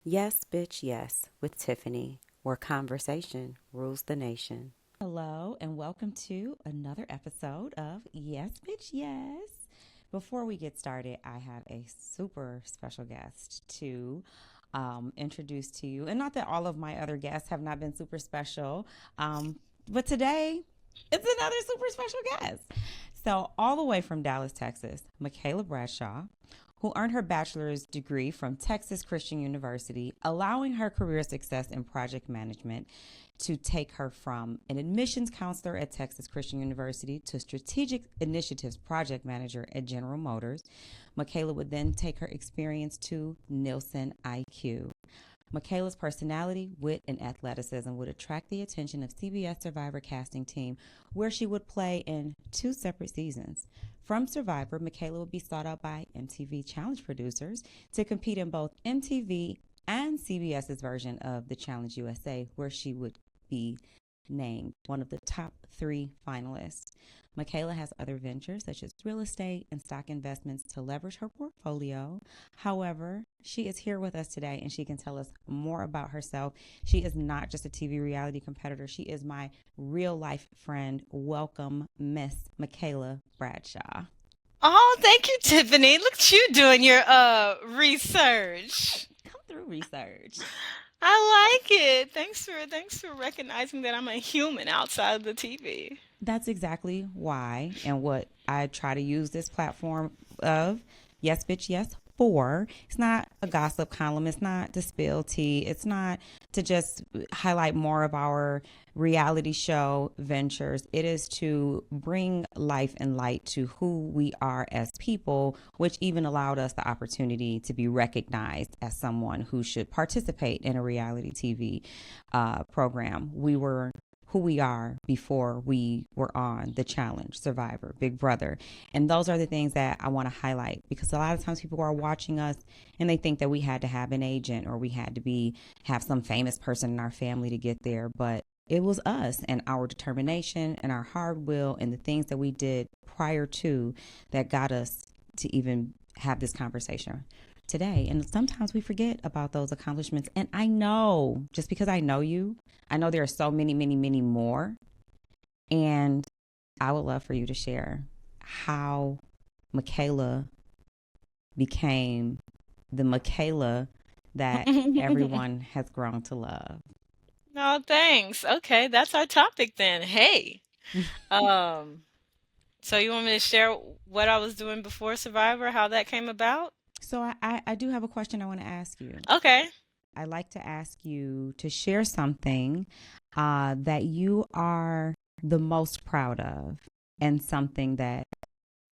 Yes, bitch, yes, with Tiffany, where conversation rules the nation. Hello, and welcome to another episode of Yes, Bitch, Yes. Before we get started, I have a super special guest to introduce to you. And not that all of my other guests have not been super special, um, but today it's another super special guest. So, all the way from Dallas, Texas, Michaela Bradshaw, who earned her bachelor's degree from Texas Christian University, allowing her career success in project management to take her from an admissions counselor at Texas Christian University to strategic initiatives project manager at General Motors. Michaela would then take her experience to Nielsen IQ. Michaela's personality, wit, and athleticism would attract the attention of CBS Survivor casting team, where she would play in two separate seasons. From Survivor, Michaela would be sought out by MTV Challenge producers to compete in both MTV and CBS's version of the Challenge USA, where she would be named one of the top three finalists. Michaela has other ventures such as real estate and stock investments to leverage her portfolio. However, she is here with us today and she can tell us more about herself. She is not just a TV reality competitor, she is my real life friend. Welcome, Miss Michaela Bradshaw. Oh, thank you, Tiffany. Look at you doing your research. Come through research. I like it. Thanks for recognizing that I'm a human outside of the TV. That's exactly why and what I try to use this platform of Yes Bitch Yes for. It's not a gossip column, it's not to spill tea, it's not to just highlight more of our reality show ventures. It is to bring life and light to who we are as people, which even allowed us the opportunity to be recognized as someone who should participate in a reality TV program. We were who we are before we were on the challenge, Survivor, Big Brother. And those are the things that I want to highlight because a lot of times people are watching us and they think that we had to have an agent or we had to be have some famous person in our family to get there, but it was us and our determination and our hard will and the things that we did prior to that got us to even have this conversation today. And sometimes we forget about those accomplishments. And I know, just because I know you, I know there are so many, many, many more. And I would love for you to share how Michaela became the Michaela that everyone has grown to love. No, thanks. Okay, that's our topic then. Hey. Um, so you want me to share what I was doing before Survivor, how that came about? So I do have a question I want to ask you. Okay. I'd like to ask you to share something that you are the most proud of and something that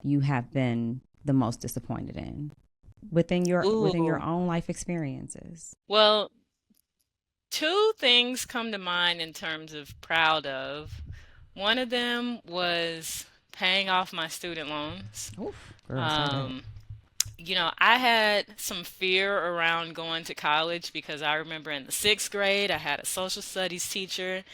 you have been the most disappointed in within your Ooh. own life experiences. Well, two things come to mind in terms of proud of. One of them was paying off my student loans. Oof, girl, say that. Um, I had some fear around going to college because I remember in the sixth grade, I had a social studies teacher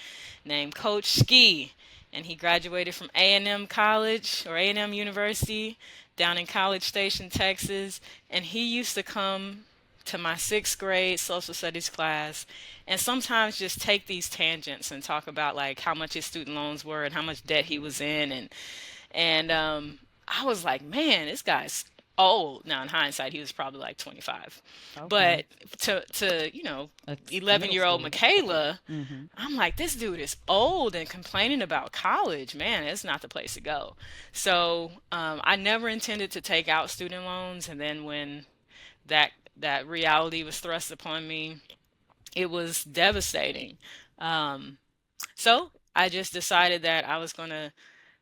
named Coach Ski, and he graduated from A&M College or A&M University down in College Station, Texas, and he used to come to my sixth grade social studies class and sometimes just take these tangents and talk about like how much his student loans were and how much debt he was in and I was like, man, this guy's old. Now in hindsight, he was probably like 25. Okay. But to A middle 11-year-old schooler. Michaela, Mm-hmm. I'm like, this dude is old and complaining about college. Man, it's not the place to go. So I never intended to take out student loans, and then when that that reality was thrust upon me, it was devastating. Um, so I just decided that I was gonna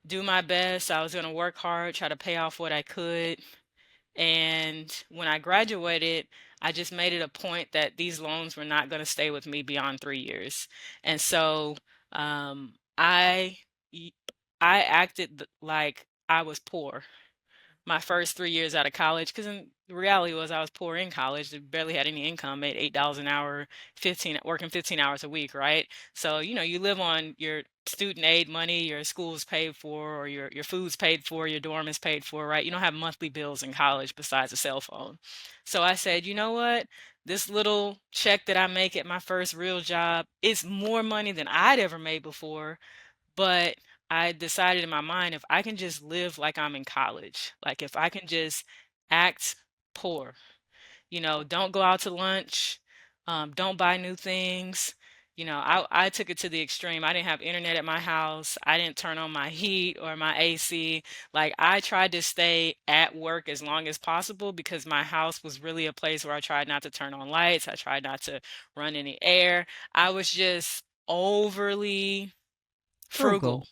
do my best. I was gonna work hard, try to pay off what I could. And when I graduated, I just made it a point that these loans were not going to stay with me beyond 3 years. And so um, I I acted like I was poor my first 3 years out of college, because the reality was I was poor in college, barely had any income, made $8 an hour, 15 working 15 hours a week, right? So, you live on your student aid money, your school's paid for, or your food's paid for, your dorm is paid for, right? You don't have monthly bills in college besides a cell phone. So I said, you know what? This little check that I make at my first real job is more money than I'd ever made before. But I decided in my mind, if I can just live like I'm in college, like if I can just act poor, don't go out to lunch, don't buy new things. I took it to the extreme. I didn't have internet at my house. I didn't turn on my heat or my AC. Like I tried to stay at work as long as possible because my house was really a place where I tried not to turn on lights. I tried not to run any air. I was just overly Frugal.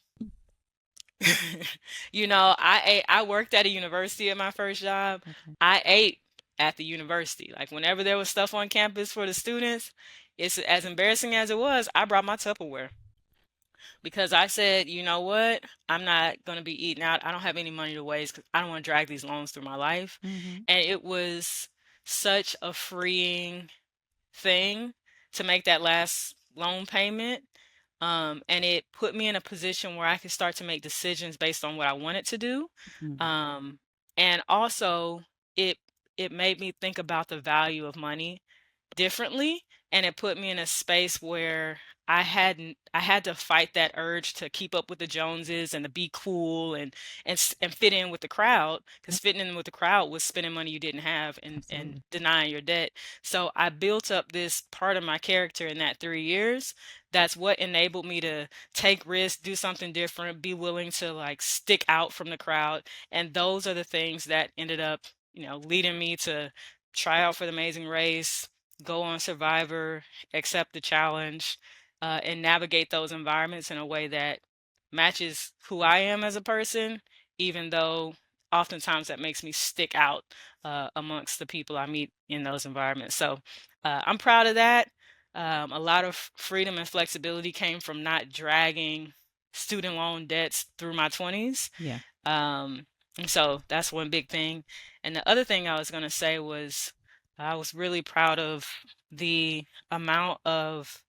frugal. I worked at a university at my first job. Okay. I ate at the university. Like whenever there was stuff on campus for the students, it's as embarrassing as it was, I brought my Tupperware because I said, you know what? I'm not going to be eating out. I don't have any money to waste because I don't want to drag these loans through my life. Mm-hmm. And it was such a freeing thing to make that last loan payment. And it put me in a position where I could start to make decisions based on what I wanted to do. Mm-hmm. Um, and also it it made me think about the value of money differently, and it put me in a space where I had to fight that urge to keep up with the Joneses and to be cool and fit in with the crowd, because fitting in with the crowd was spending money you didn't have and Absolutely. denying your debt. So I built up this part of my character in that 3 years. That's what enabled me to take risks, do something different, be willing to like stick out from the crowd. And those are the things that ended up, leading me to try out for the Amazing Race, go on Survivor, accept the challenge, and navigate those environments in a way that matches who I am as a person, even though oftentimes that makes me stick out amongst the people I meet in those environments. So I'm proud of that. A lot of freedom and flexibility came from not dragging student loan debts through my 20s. Yeah. And so that's one big thing. And the other thing I was going to say was I was really proud of the amount of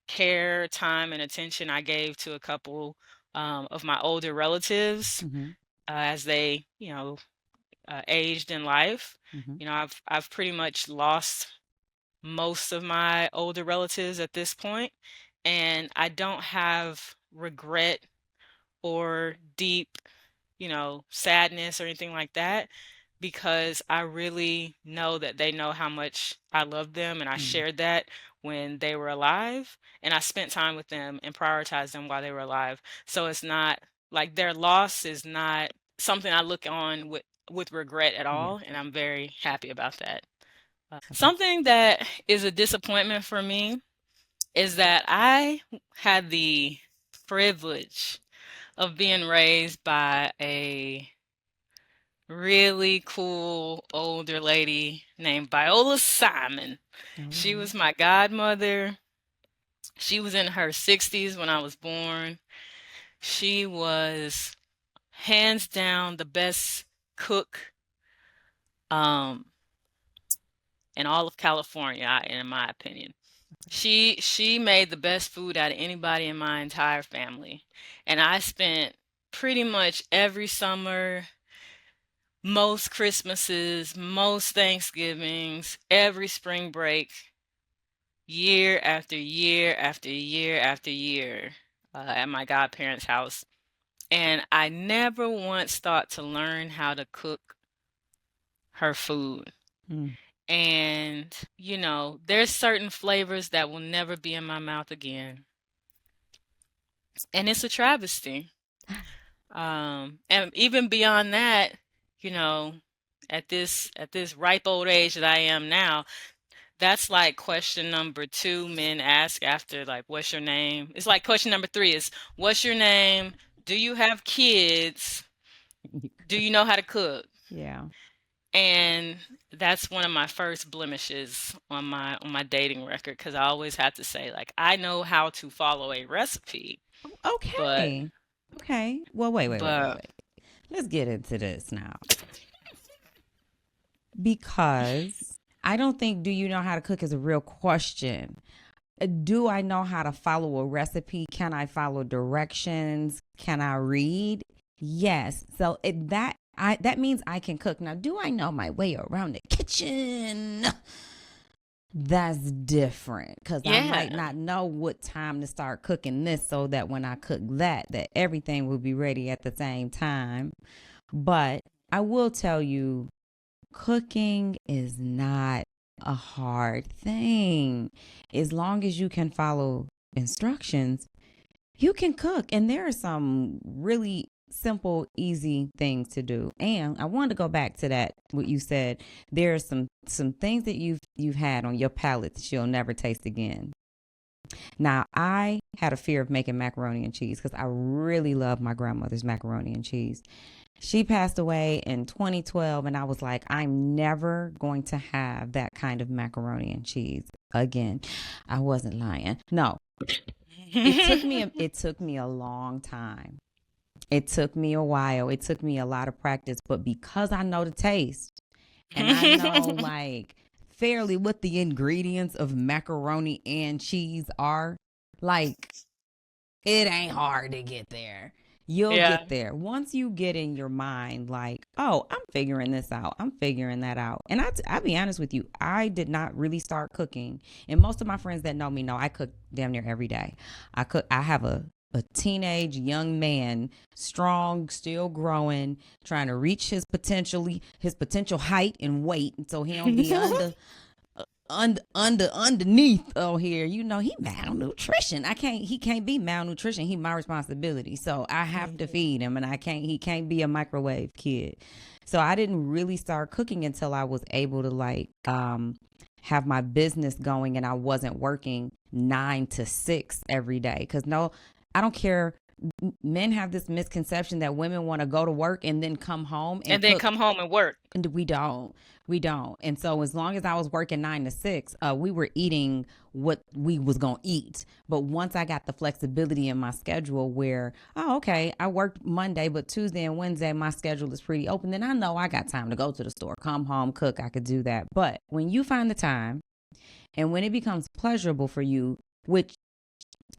care, time, and attention I gave to a couple of my older relatives Mm-hmm. as they, aged in life. Mm-hmm. I've pretty much lost most of my older relatives at this point, and I don't have regret or deep, sadness or anything like that because I really know that they know how much I love them and I Mm. shared that when they were alive and I spent time with them and prioritized them while they were alive. So it's not like their loss is not something I look on with regret at Yeah. all, and I'm very happy about that. Okay. Something that is a disappointment for me is that I had the privilege of being raised by a really cool older lady named Viola Simon. She Oh. was my godmother. She was in her 60s when I was born. She was hands down the best cook um, in all of California, in my opinion. She made the best food out of anybody in my entire family. And I spent pretty much every summer, most Christmases, most Thanksgivings, every spring break, year after year after year after year, at my godparents' house. And I never once thought to learn how to cook her food. Mm. And, there's certain flavors that will never be in my mouth again. And it's a travesty. And even beyond that, you know, at this ripe old age that I am now, that's like question number two men ask after like, what's your name? It's like question number three is, what's your name? Do you have kids? Do you know how to cook? Yeah. And that's one of my first blemishes on my dating record because I always have to say like I know how to follow a recipe, but Okay. Okay. Well, wait, wait, wait, wait, but wait. Let's get into this now. Because I don't think do you know how to cook is a real question. Do I know how to follow a recipe? Can I follow directions? Can I read? Yes. So that means I can cook. Now, do I know my way around the kitchen? That's different because I Yeah. might not know what time to start cooking this so that when I cook that everything will be ready at the same time. But I will tell you, cooking is not a hard thing. As long as you can follow instructions, you can cook. And there are some really simple, easy things to do. And I wanted to go back to that, what you said. There are some things that you've had on your palate that you'll never taste again. Now, I had a fear of making macaroni and cheese because I really love my grandmother's macaroni and cheese. She passed away in 2012, and I was like, I'm never going to have that kind of macaroni and cheese again. I wasn't lying. No, it took me a long time. It took me a while. It took me a lot of practice, but because I know the taste and I know like fairly what the ingredients of macaroni and cheese are, like it ain't hard to get there. You'll Yeah. get there. Once you get in your mind, like, oh, I'm figuring this out. I'm figuring that out. And I'll be honest with you, I did not really start cooking. And most of my friends that know me know I cook damn near every day. I have a teenage young man, strong, still growing, trying to reach his potential height and weight, so he don't be underneath here. You know, he malnutrition. He can't be malnutrition. He my responsibility. So I have to feed him, and he can't be a microwave kid. So I didn't really start cooking until I was able to have my business going and I wasn't working 9 to 6 every day. Cause no, I don't care. Men have this misconception that women want to go to work and then come home and And then cook. come home and work. And we don't. And so as long as I was working 9 to 6, we were eating what we was gonna eat. But once I got the flexibility in my schedule where, oh, okay, I worked Monday, but Tuesday and Wednesday my schedule is pretty open, then I know I got time to go to the store, come home, cook. I could do that. But when you find the time and when it becomes pleasurable for you, which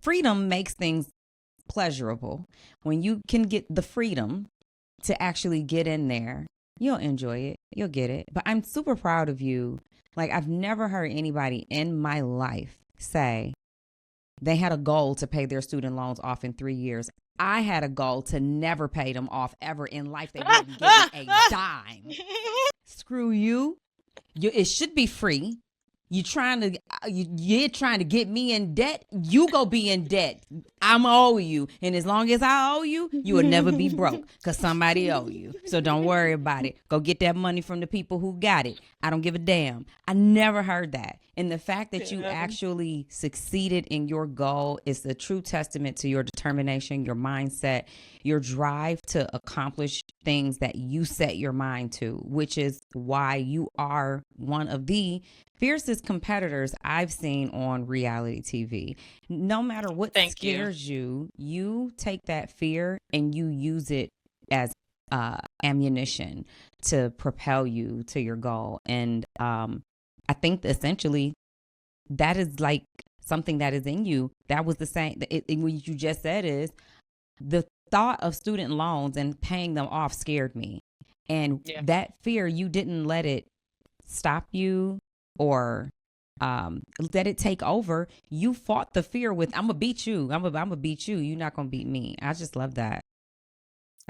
freedom makes things pleasurable, when you can get the freedom to actually get in there, you'll enjoy it. You'll get it. But I'm super proud of you. Like, I've never heard anybody in my life say they had a goal to pay their student loans off in 3 years. I had a goal to never pay them off ever in life. They wouldn't give me a dime. Screw you. It should be free. You're trying to get me in debt. You go be in debt. I'm owe you, and as long as I owe you, you will never be broke because somebody owe you. So don't worry about it. Go get that money from the people who got it. I don't give a damn. I never heard that, and the fact that you actually succeeded in your goal is a true testament to your determination, your mindset, your drive to accomplish things that you set your mind to, which is why you are one of the fiercest competitors I've seen on reality TV. No matter what Thank you. scares you, you take that fear and you use it as ammunition to propel you to your goal. And I think that essentially that is like something that is in you. That was the same. What you just said is the thought of student loans and paying them off scared me. And Yeah. that fear, you didn't let it stop you or let it take over. You fought the fear with, I'm gonna beat you. I'm gonna beat you. You're not gonna beat me. I just love that.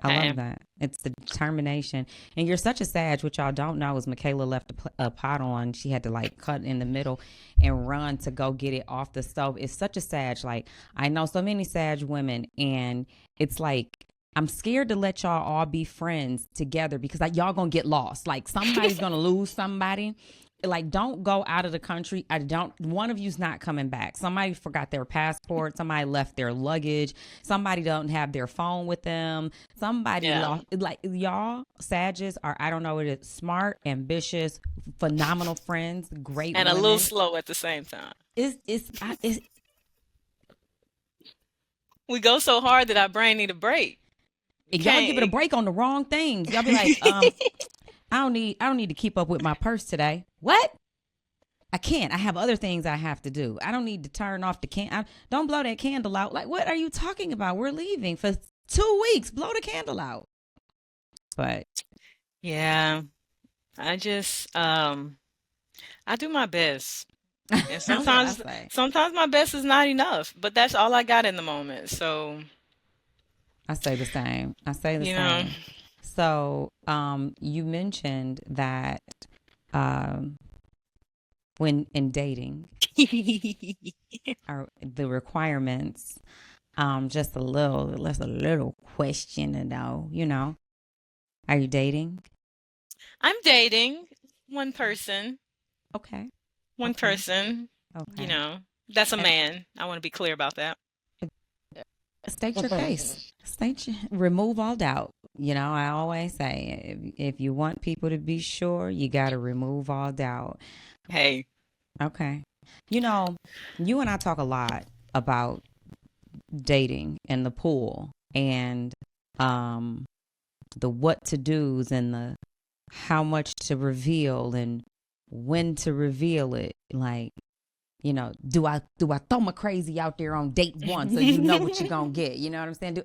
I I love am. that. It's the determination. And you're such a Sag, which y'all don't know is Michaela left a pot on. She had to like cut in the middle and run to go get it off the stove. It's such a Sag. Like, I know so many Sag women, and it's like, I'm scared to let y'all all be friends together because like y'all gonna get lost. Like somebody's gonna lose somebody. Like, don't go out of the country. One of you's not coming back. Somebody forgot their passport. Somebody left their luggage. Somebody don't have their phone with them. Somebody Yeah. lost. Like, y'all, Sages are, I don't know what it is, smart, ambitious, phenomenal friends, great And a little women. slow at the same time. It's We go so hard that our brain need a break. We y'all give it a can't. break on the wrong things. Y'all be like, I don't need to keep up with my purse today. What? I can't. I have other things I have to do. I don't need to turn off the don't blow that candle out. Like, what are you talking about? We're leaving for 2 weeks. Blow the candle out. But Yeah. I just I do my best. And that's what I sometimes say. sometimes my best is not enough, but that's all I got in the moment. So, I say the same. I say the you know, same. So, you mentioned that um, when in dating, are the requirements, just a little question to know. Are you dating? I'm dating one person, Okay, one okay, person, you okay. know, that's a And man. I want to be clear about that. state your case. Remove all doubt. I always say if you want people to be sure, you got to remove all doubt. Hey, Okay. You know, you and I talk a lot about dating and the pool and um the what to do's and the how much to reveal and when to reveal it. Like, do I throw my crazy out there on date one so you know what you're gonna get? You know what I'm saying?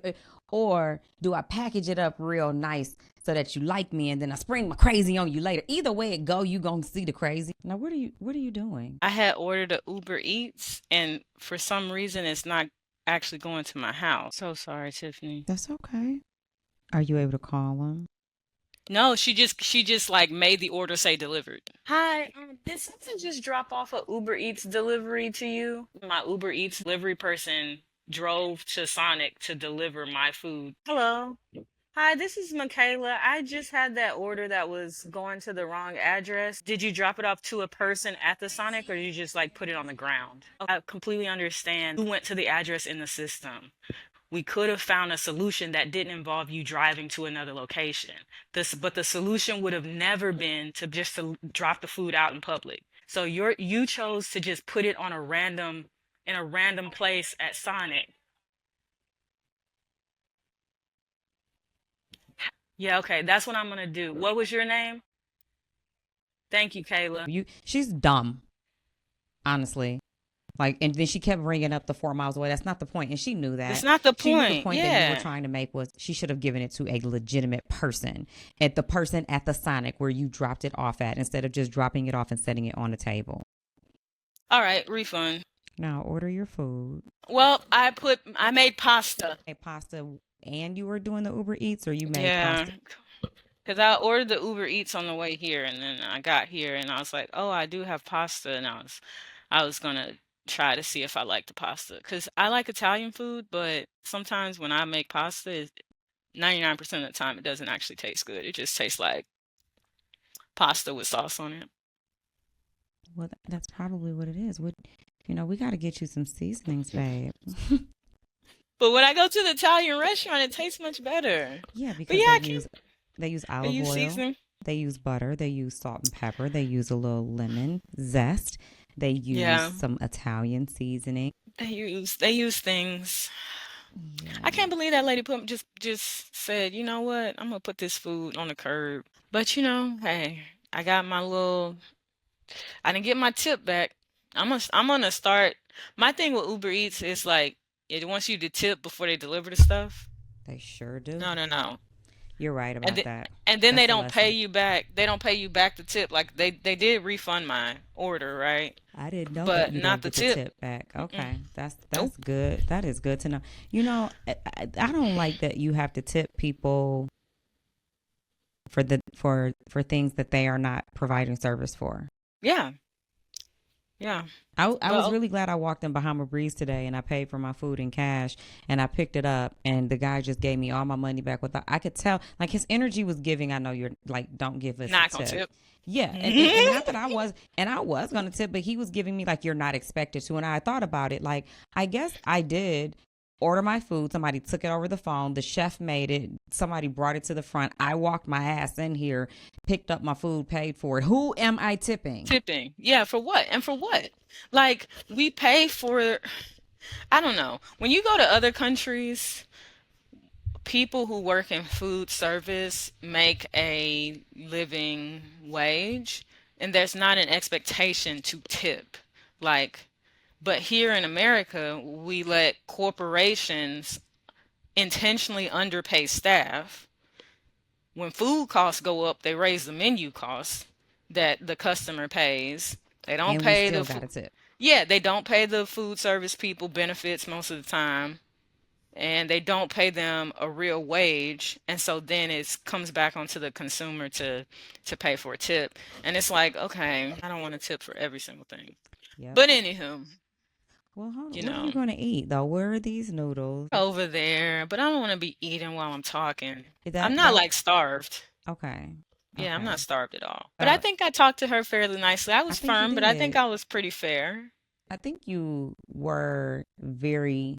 Or do I package it up real nice so that you like me and then I spring my crazy on you later? Either way it go, you gonna see the crazy. Now, what are you doing? I had ordered a Uber Eats, and for some reason, it's not actually going to my house. So sorry, Tiffany. That's okay. Are you able to call them? No, she just like made the order say delivered. Hi, did someone just drop off a Uber Eats delivery to you? My Uber Eats delivery person drove to Sonic to deliver my food. Hello. Hi, this is Michaela. I just had that order that was going to the wrong address. Did you drop it off to a person at the Sonic or did you just like put it on the ground? I completely understand who went to the address in the system. We could have found a solution that didn't involve you driving to another location. But the solution would have never been to drop the food out in public. So you chose to just put it on in a random place at Sonic. Yeah, okay, that's what I'm gonna do. What was your name? Thank you, Kayla. She's dumb, honestly. Like, and then she kept ringing up the 4 miles away. That's not the point, and she knew It's that. not the She knew the point. point that you were Yeah. trying to make was she should have given it to a legitimate person, at the person at the Sonic where you dropped it off at, instead of just dropping it off and setting it on the table. All right, refund. Now order your food. Well, I made pasta. A pasta, and you were doing the Uber Eats, or you made Yeah. pasta. Because I ordered the Uber Eats on the way here, and then I got here, and I was like, "Oh, I do have pasta," and I was gonna try to see if I like the pasta, because I like Italian food, but sometimes when I make pasta, 99% of the time it doesn't actually taste good. It just tastes like pasta with sauce on it. Well, that's probably what it is. We got to get you some seasonings, babe. But when I go to the Italian restaurant, it tastes much better. Yeah, But because yeah, they use I olive use oil, seasoning. they use butter, they use salt and pepper, they use a little lemon zest, they use Yeah, some Italian seasoning. they use things. I Yeah, can't believe that lady just said, you know what? I'm gonna put this food on the curb. But hey, I got my little. I didn't get my tip back. I'm gonna start. My thing with Uber Eats is like it wants you to tip before they deliver the stuff. they sure do. No, no, no. You're right And about then that. and then they That's a don't pay lesson. you back. They don't pay you back the tip. Like they did refund my order, right? I didn't know that But you not don't the get the tip. tip back. Mm-mm. Okay, that's Nope. that's good. That is good to know. I don't like that you have to tip people for things that they are not providing service for. Yeah. Yeah. I was But really glad I walked in Bahama Breeze today and I paid for my food in cash and I picked it up and the guy just gave me all my money back without, I could tell like his energy was giving. I know you're like, don't give us a not gonna tip. tip. Yeah, and not that I was gonna tip, but he was giving me like you're not expected to. And I thought about it, like I guess I did order my food. Somebody took it over the phone. The chef made it. Somebody brought it to the front. I walked my ass in here, picked up my food, paid for it. Who am I tipping? Tipping. Yeah, for what? And for what? Like we pay for I don't know. When you go to other countries, people who work in food service make a living wage, and there's not an expectation to tip. Like, but here in America, we let corporations intentionally underpay staff. When food costs go up, they raise the menu costs that the customer pays. They don't And we pay still the got food. a tip. Yeah, they don't pay the food service people benefits most of the time, and they don't pay them a real wage, and so then it comes back onto the consumer to pay for a tip, and it's like, okay, I don't want to tip for every single thing. Yep. But anywho, Well, hold on. you What are you know, going to eat though? Where are these noodles? over there, but I don't want to be eating while I'm talking. Is I'm that not that like starved. okay? Yeah, I'm not Okay. starved at all. But I Uh, think I talked to her fairly nicely. I I was think you firm, but I think did. I was pretty fair. I think you were very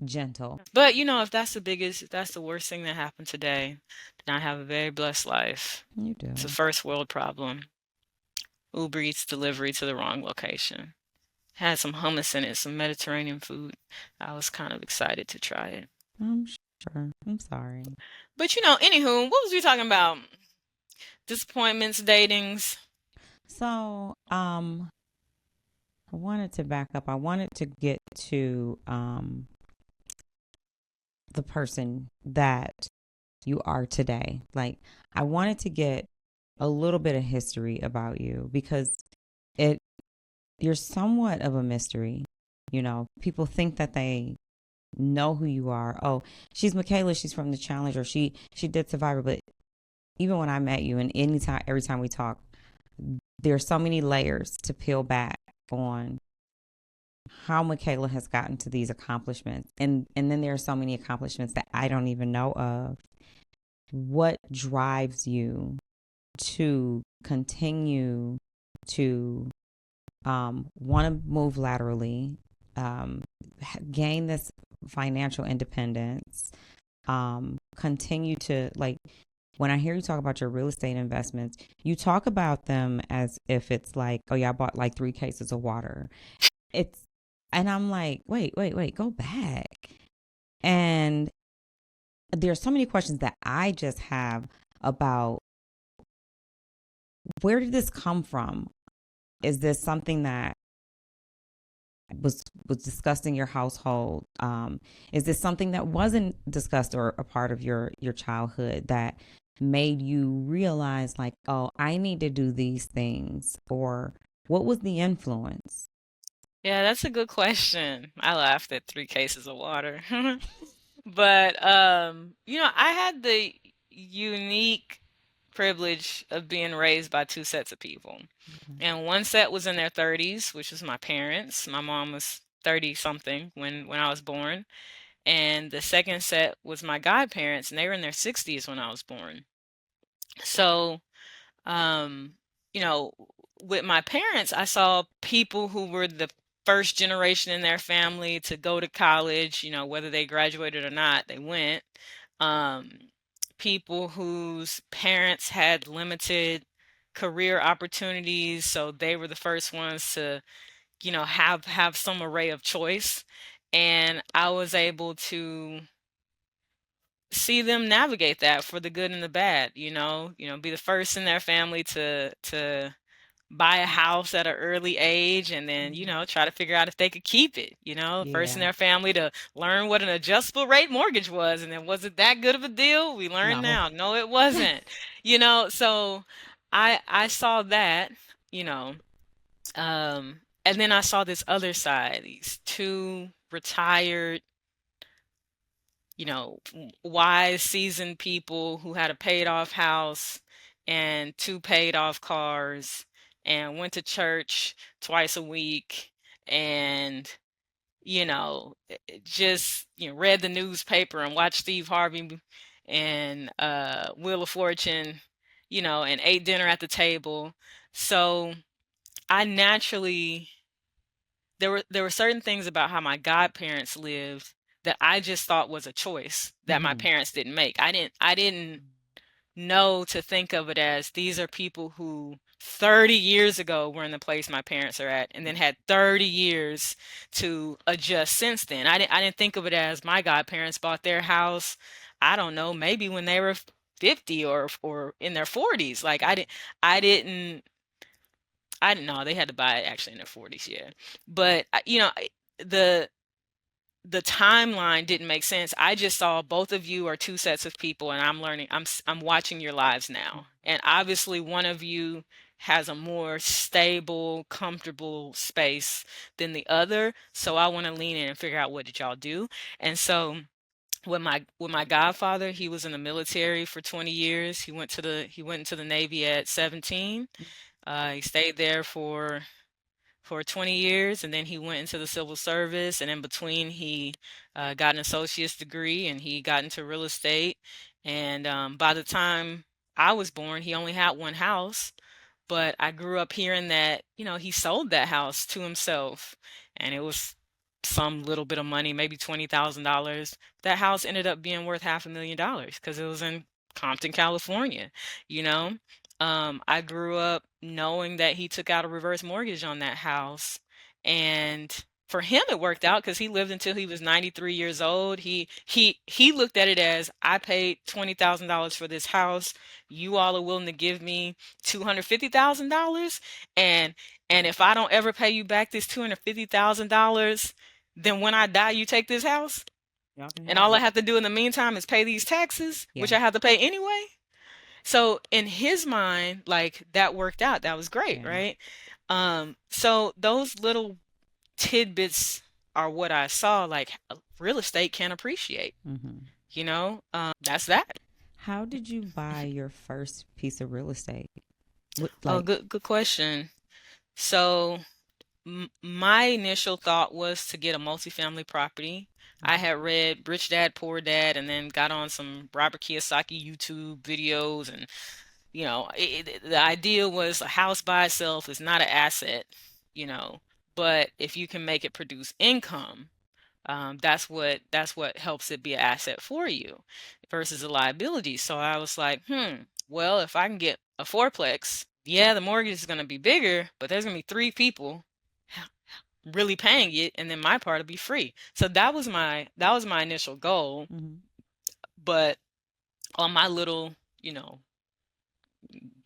gentle. But if that's if that's the worst thing that happened today, then I have a very blessed life. You It's a do. first world problem. Uber Eats delivery to the wrong location. Had some hummus in it, some Mediterranean food. I was kind of excited to try it. I'm sure. I'm sorry. But anywho, what was we talking about? Disappointments, datings. So, I wanted to back up. I wanted to get to the person that you are today. Like, I wanted to get a little bit of history about you because it you're somewhat of a mystery. People think that they know who you are. Oh, she's Michaela, she's from the challenge, or she did Survivor. But even when I met you and every time we talk, there's so many layers to peel back on how Michaela has gotten to these accomplishments. And then there are so many accomplishments that I don't even know of. What drives you to continue to want to move laterally, gain this financial independence, continue to like when I hear you talk about your real estate investments, you talk about them as if it's like, oh yeah, I bought like 3 cases of water. It's and I'm like, wait, go back. And there's so many questions that I just have about where did this come from? Is this something that was discussed in your household? Is this something that wasn't discussed or a part of your childhood that made you realize like, oh, I need to do these things? Or what was the influence? Yeah, that's a good question. I laughed at 3 cases of water. But I had the unique privilege of being raised by two sets of people. Okay. And one set was in their 30s, which was my parents. My mom was 30 something when I was born. And the second set was my godparents, and they were in their 60s when I was born. So, um, you know, with my parents, I saw people who were the first generation in their family to go to college, whether they graduated or not, they went. Um, People whose parents had limited career opportunities, so they were the first ones to, have some array of choice. And I was able to see them navigate that for the good and the bad, be the first in their family to buy a house at an early age, and then, Mm. try to figure out if they could keep it, first in Yeah. their family to learn what an adjustable rate mortgage was, and then was it that good of a deal? We learn No. now. No, it wasn't. So I saw that, you know, and then I saw this other side, these two retired, wise, seasoned people who had a paid off house and two paid off cars and went to church twice a week and, just, read the newspaper and watched Steve Harvey and Wheel of Fortune, and ate dinner at the table. So I naturally there were certain things about how my godparents lived that I just thought was a choice that my Mm-hmm. parents didn't make. I didn't know to think of it as these are people who 30 years ago we're in the place my parents are at, and then had 30 years to adjust since then. I didn't think of it as my godparents bought their house, I don't know, maybe when they were 50 or in their 40s. Like I didn't know they had to buy it actually in their 40s, yeah. But the the timeline didn't make sense. I just saw both of you are two sets of people, and I'm learning. I'm watching your lives now, and obviously one of you has a more stable, comfortable space than the other. So I want to lean in and figure out what did y'all do. And so with my godfather, he was in the military for 20 years. He went into the Navy at 17. He stayed there for 20 years, and then he went into the civil service, and in between he got an associate's degree, and he got into real estate. And by the time I was born, he only had one house, but I grew up hearing that, he sold that house to himself, and it was some little bit of money, maybe $20,000. That house ended up being worth $500,000 because it was in Compton, California, you know? I grew up knowing that he took out a reverse mortgage on that house, and for him it worked out because he lived until he was 93 years old. He looked at it as, I paid $20,000 for this house. You all are willing to give me $250,000, and if I don't ever pay you back this $250,000, then when I die, you take this house, Y'all can and have all I it. have to do in the meantime is pay these taxes, which Yeah. I have to pay anyway. So in his mind, like, that worked out. That was great, Yeah. right? So those little tidbits are what I saw, like, real estate can appreciate, Hmm. that's that. How did you buy your first piece of real estate? What, Oh, like, good question. So my initial thought was to get a multifamily property. I had read Rich Dad Poor Dad and then got on some Robert Kiyosaki YouTube videos, and the idea was a house by itself is not an asset, you know, but if you can make it produce income, that's what helps it be an asset for you versus a liability. So I was like, well, if I can get a fourplex, yeah, the mortgage is going to be bigger, but there's going to be three people really paying it, and then my part will be free. So that was my initial goal. hmm But on my little,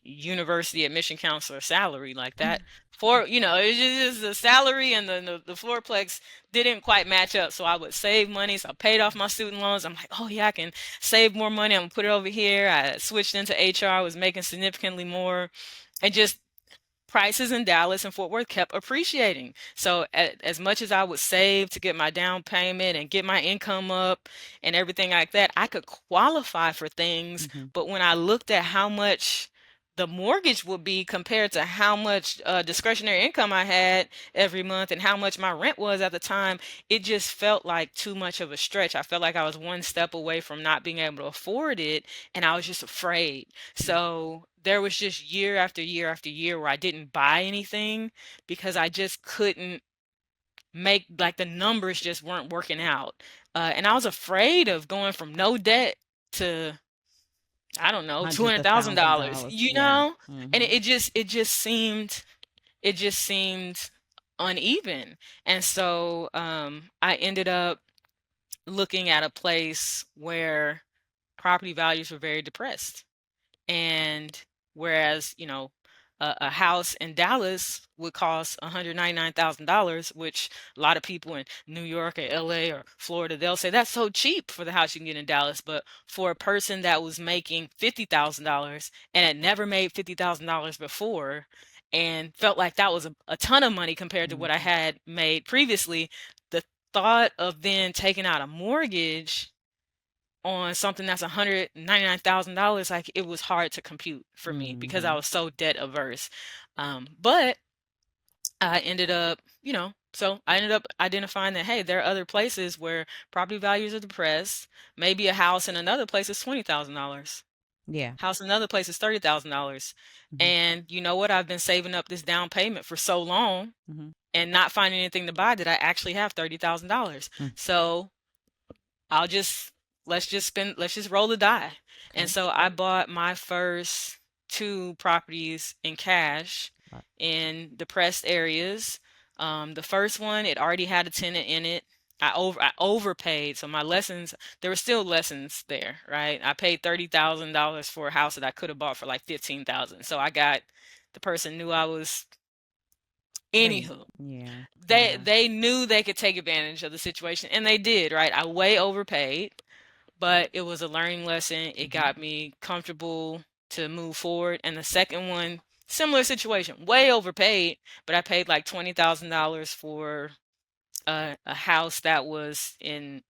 university admission counselor salary like that, for it's just the salary, and the fourplex didn't quite match up. So I would save money. So I paid off my student loans. I'm like, oh yeah, I can save more money. I'm gonna put it over here. I switched into HR. I was making significantly more, and just prices in Dallas and Fort Worth kept appreciating. So as much as I would save to get my down payment and get my income up and everything like that, I could qualify for things. hmm But when I looked at how much the mortgage would be compared to how much discretionary income I had every month and how much my rent was at the time, it just felt like too much of a stretch. I felt like I was one step away from not being able to afford it, and I was just afraid. So there was just year after year after year where I didn't buy anything because I just couldn't make, like, the numbers just weren't working out. And I was afraid of going from no debt to, I don't know, hundreds of $200,000, $1,000s. Yeah. And Hmm. it just seemed uneven. And so I ended up looking at a place where property values were very depressed. And whereas, a house in Dallas would cost $199,000, which a lot of people in New York or LA or Florida, they'll say that's so cheap for the house you can get in Dallas. But for a person that was making $50,000 and had never made $50,000 before and felt like that was a ton of money compared to what I Hmm. had made previously, the thought of then taking out a mortgage on something that's $199,000, like, it was hard to compute for me because I Hmm. was so debt averse. But I ended up, so I ended up identifying that, hey, there are other places where property values are depressed. Maybe a house in another place is $20,000. Yeah. House in another place is $30,000. Hmm. And you know what? I've been saving up this down payment for so long Hmm. and not finding anything to buy that I actually have $30,000. So I'll just let's just roll the die. And Okay. so I bought my first two properties in cash Right. in depressed areas. The first one, it already had a tenant in it. I overpaid, so my lessons, there were still lessons there, right? I paid $30,000 for a house that I could have bought for like 15,000. So I got, the person knew I was, They, anywho, yeah. they Wow. they knew they could take advantage of the situation, and they did, right? I way overpaid, but it was a learning lesson. It Hmm. got me comfortable to move forward. And the second one, similar situation, way overpaid, but I paid like $20,000 for a house that was in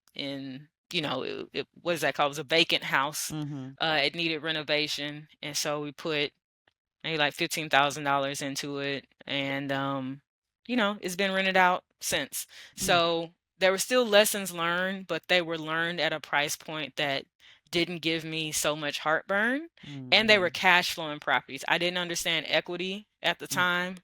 what is that called? It was a vacant house. Hmm. It needed renovation, and so we put maybe like $15,000 into it, and it's been rented out since. Mm. So there were still lessons learned, but they were learned at a price point that didn't give me so much heartburn, and they were Hmm. cash flowing properties. I didn't understand equity at the Mm. time.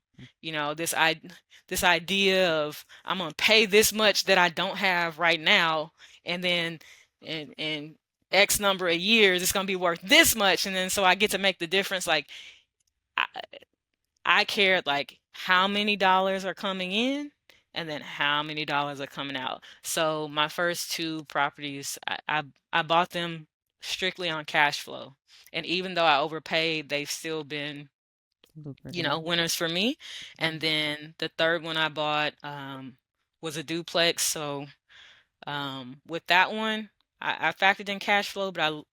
This idea of I'm gonna pay this much that I don't have right now, and then in X number of years it's gonna be worth this much, and then so I get to make the difference. Like I, I cared like how many dollars are coming in and then how many dollars are coming out. So my first two properties, I bought them strictly on cash flow. And even though I overpaid, they've still been, Lucrative. winners for me. And Mm. then the third one I bought was a duplex. So with that one, I factored in cash flow, but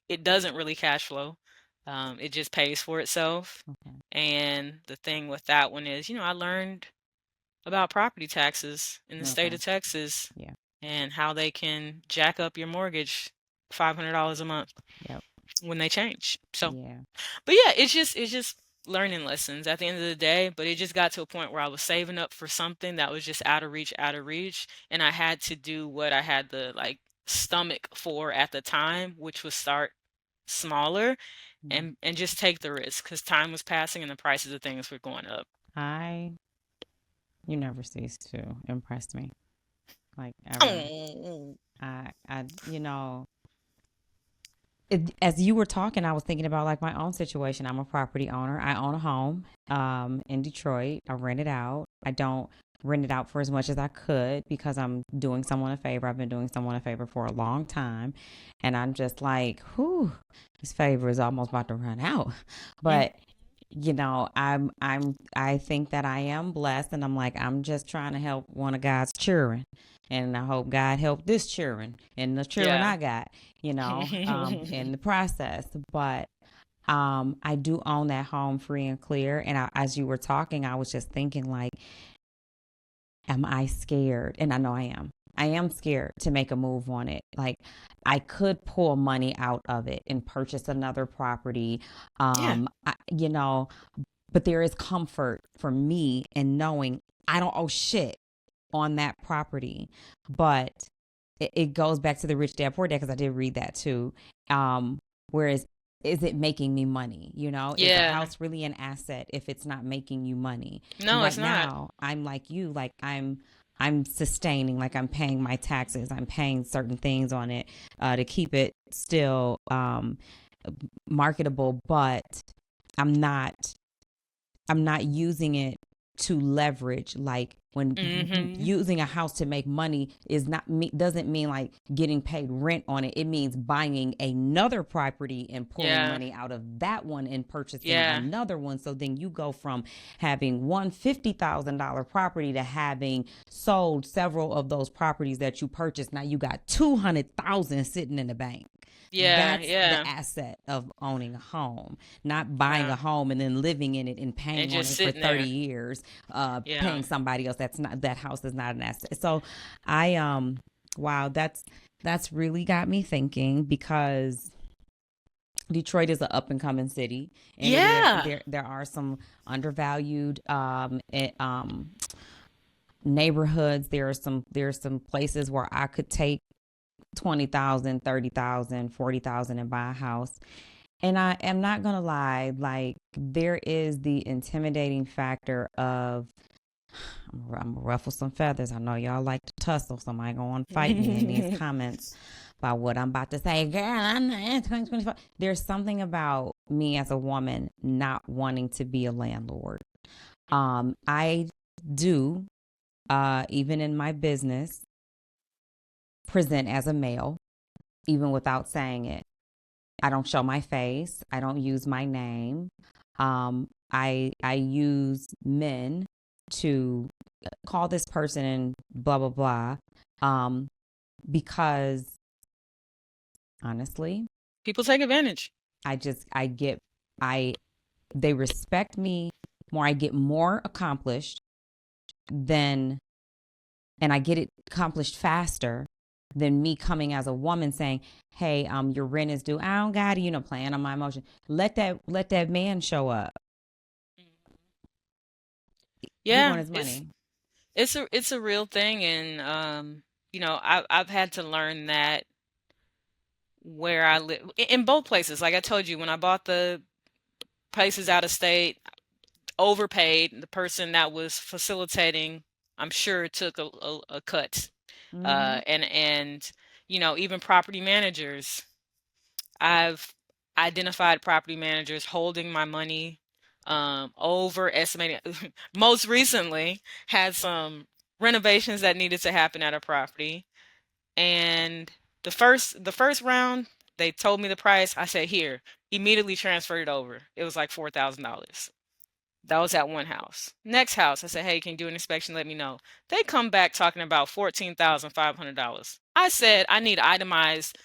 it doesn't really cash flow. It just pays for itself. Okay. And the thing with that one is, I learned about property taxes in the state Okay. of Texas Yeah. and how they can jack up your mortgage $500 a month Yep. when they change. So, Yeah. but yeah, it's just learning lessons at the end of the day. But it just got to a point where I was saving up for something that was just out of reach, and I had to do what I had the like stomach for at the time, which was start smaller Mm. and just take the risk because time was passing and the prices of things were going up. I, you never cease to impress me, like ever. Oh, You know, as you were talking, I was thinking about like my own situation. I'm a property owner. I own a home in Detroit. I rent it out. I don't rent it out for as much as I could because I'm doing someone a favor. I've been doing someone a favor for a long time. And I'm just like, whew, this favor is almost about to run out. mm, But I think that I am blessed, and I'm like, I'm just trying to help one of God's children, and I hope God help this children and the children yeah. I got, in the process. But I do own that home free and clear, and as you were talking, I was just thinking like, am I scared? And I know I am. I am scared to make a move on it. Like I could pull money out of it and purchase another property. Yeah. But there is comfort for me in knowing I don't owe shit on that property. But it goes back to the rich dad poor dad because I did read that too. Whereas, is it making me money? Is a Yeah. house really an asset if it's not making you money? And No, it's right not. now, I'm like you, like I'm sustaining, like I'm paying my taxes, I'm paying certain things on it to keep it still marketable, but I'm not I'm not using it to leverage. Like when Hmm. using a house to make money is not doesn't mean like getting paid rent on it. It means buying another property and pulling Yeah. money out of that one and purchasing Yeah. another one. So then you go from having one $50,000 property to having sold several of those properties that you purchased. Now you got 200,000 sitting in the bank. Yeah. That's the Yeah. asset of owning a home, not buying a Yeah. home and then living in it and And paying on just it for sitting 30 there. years, Yeah. paying somebody else. That's not, that house is not an asset. So I, wow, that's really got me thinking because Detroit is an up and coming city, and Yeah. there are some undervalued neighborhoods. There's some places where I could take 20,000, 30,000, 40,000 and buy a house. And I am not gonna lie, like there is the intimidating factor of I'm gonna ruffle some feathers. I know y'all like to tussle. Somebody gonna fight me in these comments about what I'm about to say. Girl, I'm not in 2025. There's something about me as a woman not wanting to be a landlord. I do, even in my business, present as a male, even without saying it. I don't show my face. I don't use my name. I use men to call this person and blah blah blah. Um, because honestly, People take advantage. I get I they respect me more. I get more accomplished than and I get it accomplished faster than me coming as a woman saying, "Hey, your rent is due. I don't got it, playing on my emotion. Let that man show up. He Yeah, want his money." it's a real thing, and I've had to learn that where I live in both places. Like I told you, when I bought the places out of state, overpaid. The person that was facilitating, I'm sure, took a cut. Mm-hmm. And even property managers. I've identified property managers holding my money, overestimating. Most recently, had some renovations that needed to happen at a property, and the first round, they told me the price. I said, here, immediately transferred it over. It was like $4,000. That was at one house. Next house, I said, hey, can you do an inspection? Let me know. They come back talking about $14,500. I said, I need itemized.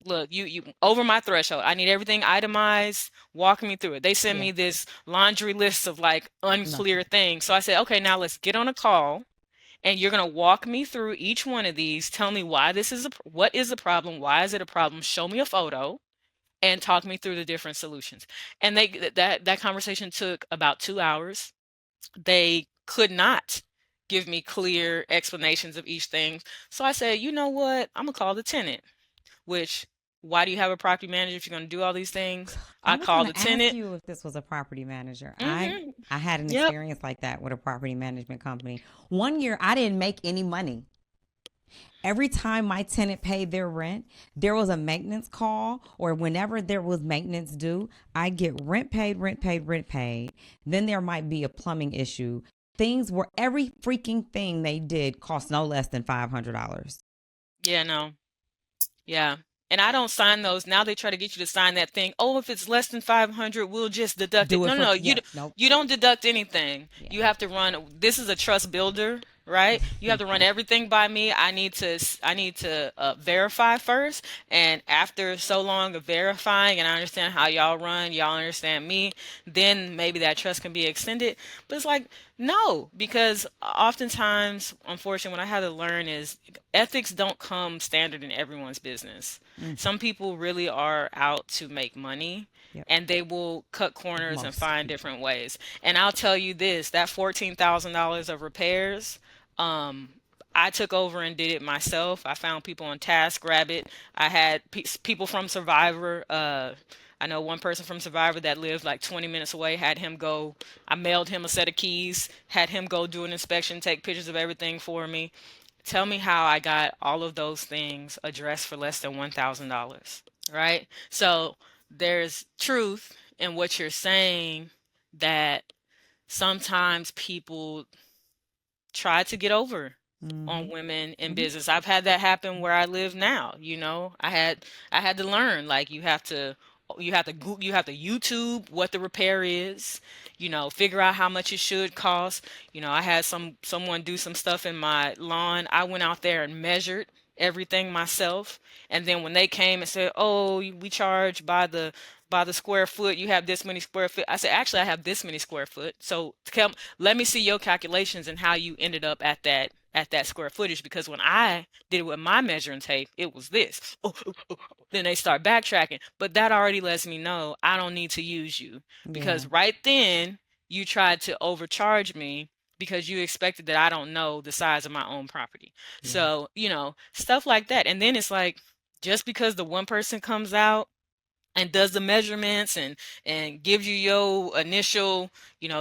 Look, you over my threshold. I need everything itemized. Walk me through it. They send Yeah. me this laundry list of like Nothing. unclear things. So I said, okay, now let's get on a call and you're gonna walk me through each one of these. Tell me why this is what is the problem? Why is it a problem? Show me a photo and talk me through the different solutions. And that conversation took about 2 hours. They could not give me clear explanations of each thing. So I said, you know what? I'm gonna call the tenant. Which, why do you have a property manager if you're gonna do all these things? I I was going called to the ask tenant. you if this was a property manager. I Hmm. I had an Yep. experience like that with a property management company. One year I didn't make any money. Every time my tenant paid their rent, there was a maintenance call, or whenever there was maintenance due, I get rent paid, rent paid, rent paid. Then there might be a plumbing issue. Things where every freaking thing they did cost no less than $500. Yeah, no. Yeah. And I don't sign those. Now they try to get you to sign that thing. Oh, if it's less than 500, we'll just deduct it. Do it No, no, for no. yeah, nope. You don't deduct anything. Yeah. You have to run. This is a trust builder, right? You have to run everything by me. I need to verify first. And after so long of verifying and I understand how y'all run, y'all understand me, then maybe that trust can be extended. But it's like, no, because oftentimes, unfortunately, what I had to learn is ethics don't come standard in everyone's business. Mm, Some people really are out to make money yep. and they will cut corners and Most find people. different ways. And I'll tell you this, that $14,000 of repairs, um, I took over and did it myself. I found people on TaskRabbit. I had people from Survivor. I know one person from Survivor that lived like 20 minutes away, had him go. I mailed him a set of keys, had him go do an inspection, take pictures of everything for me. Tell me how I got all of those things addressed for less than $1,000, right? So there's truth in what you're saying that sometimes people try to get over Mm-hmm. on women in Mm-hmm. business. I've had that happen where I live now, I had to learn like you have to YouTube what the repair is, figure out how much it should cost. I had someone do some stuff in my lawn. I went out there and measured everything myself. And then when they came and said, "Oh, we charge by the square foot. You have this many square foot." I said, "Actually, I have this many square foot. So let me see your calculations and how you ended up at that square footage, because when I did it with my measuring tape, it was this." Then they start backtracking. But that already lets me know I don't need to use you, Yeah. because right then you tried to overcharge me because you expected that I don't know the size of my own property. Yeah. So, stuff like that. And then it's like, just because the one person comes out and does the measurements and gives you your initial,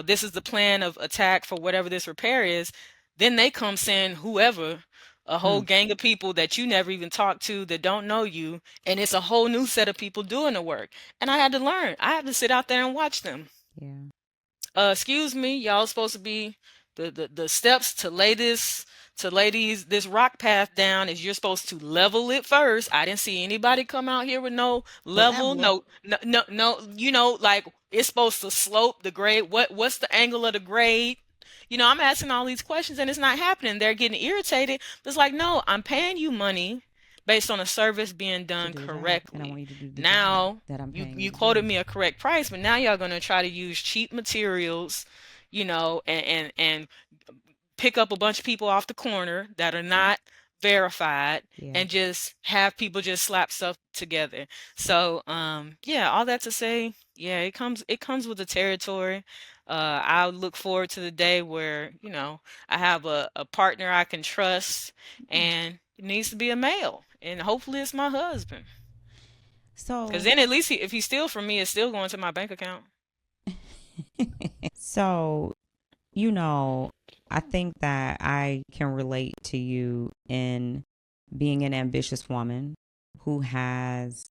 this is the plan of attack for whatever this repair is, then they come saying whoever, a whole Hmm. gang of people that you never even talked to that don't know you, and it's a whole new set of people doing the work. And I had to learn. I had to sit out there and watch them. Yeah. Excuse me, y'all supposed to be the steps to lay these this rock path down is you're supposed to level it first. I didn't see anybody come out here with no level, Level it. no, like it's supposed to slope the grade. What's the angle of the grade? I'm asking all these questions and it's not happening. They're getting irritated. But it's like, no, I'm paying you money based on a service being To done do the job, and I correctly. want you to do the job Now, that I'm paying you you to quoted do. me a correct price, but now y'all gonna try to use cheap materials, and pick up a bunch of people off the corner that are not verified Yeah. and just have people just slap stuff together. So, yeah, all that to say, yeah, it comes with the territory. I look forward to the day where, I have a partner I can trust, Yeah. and it needs to be a male. And hopefully it's my husband. Because So, then at least if he steals from me, it's still going to my bank account. so you know, I think that I can relate to you in being an ambitious woman who has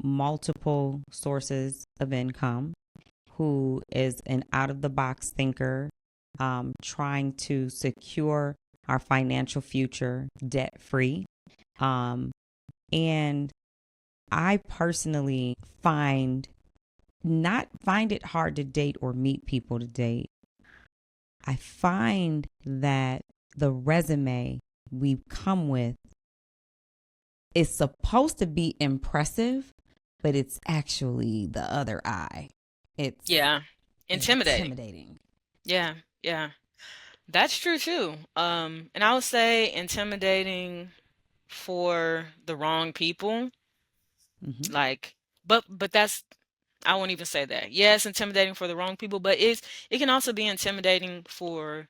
multiple sources of income, who is an out of the box thinker, trying to secure our financial future debt free. Um, and I personally not find it hard to date or meet people to date. I find that the resume we come with is supposed to be impressive, but it's actually the other eye. It's Yeah. Intimidating. intimidating. Yeah. Yeah. That's true too. And I would say intimidating for the wrong people. Hmm. Like, but that's I won't even say that. Yes, intimidating for the wrong people, but it can also be intimidating for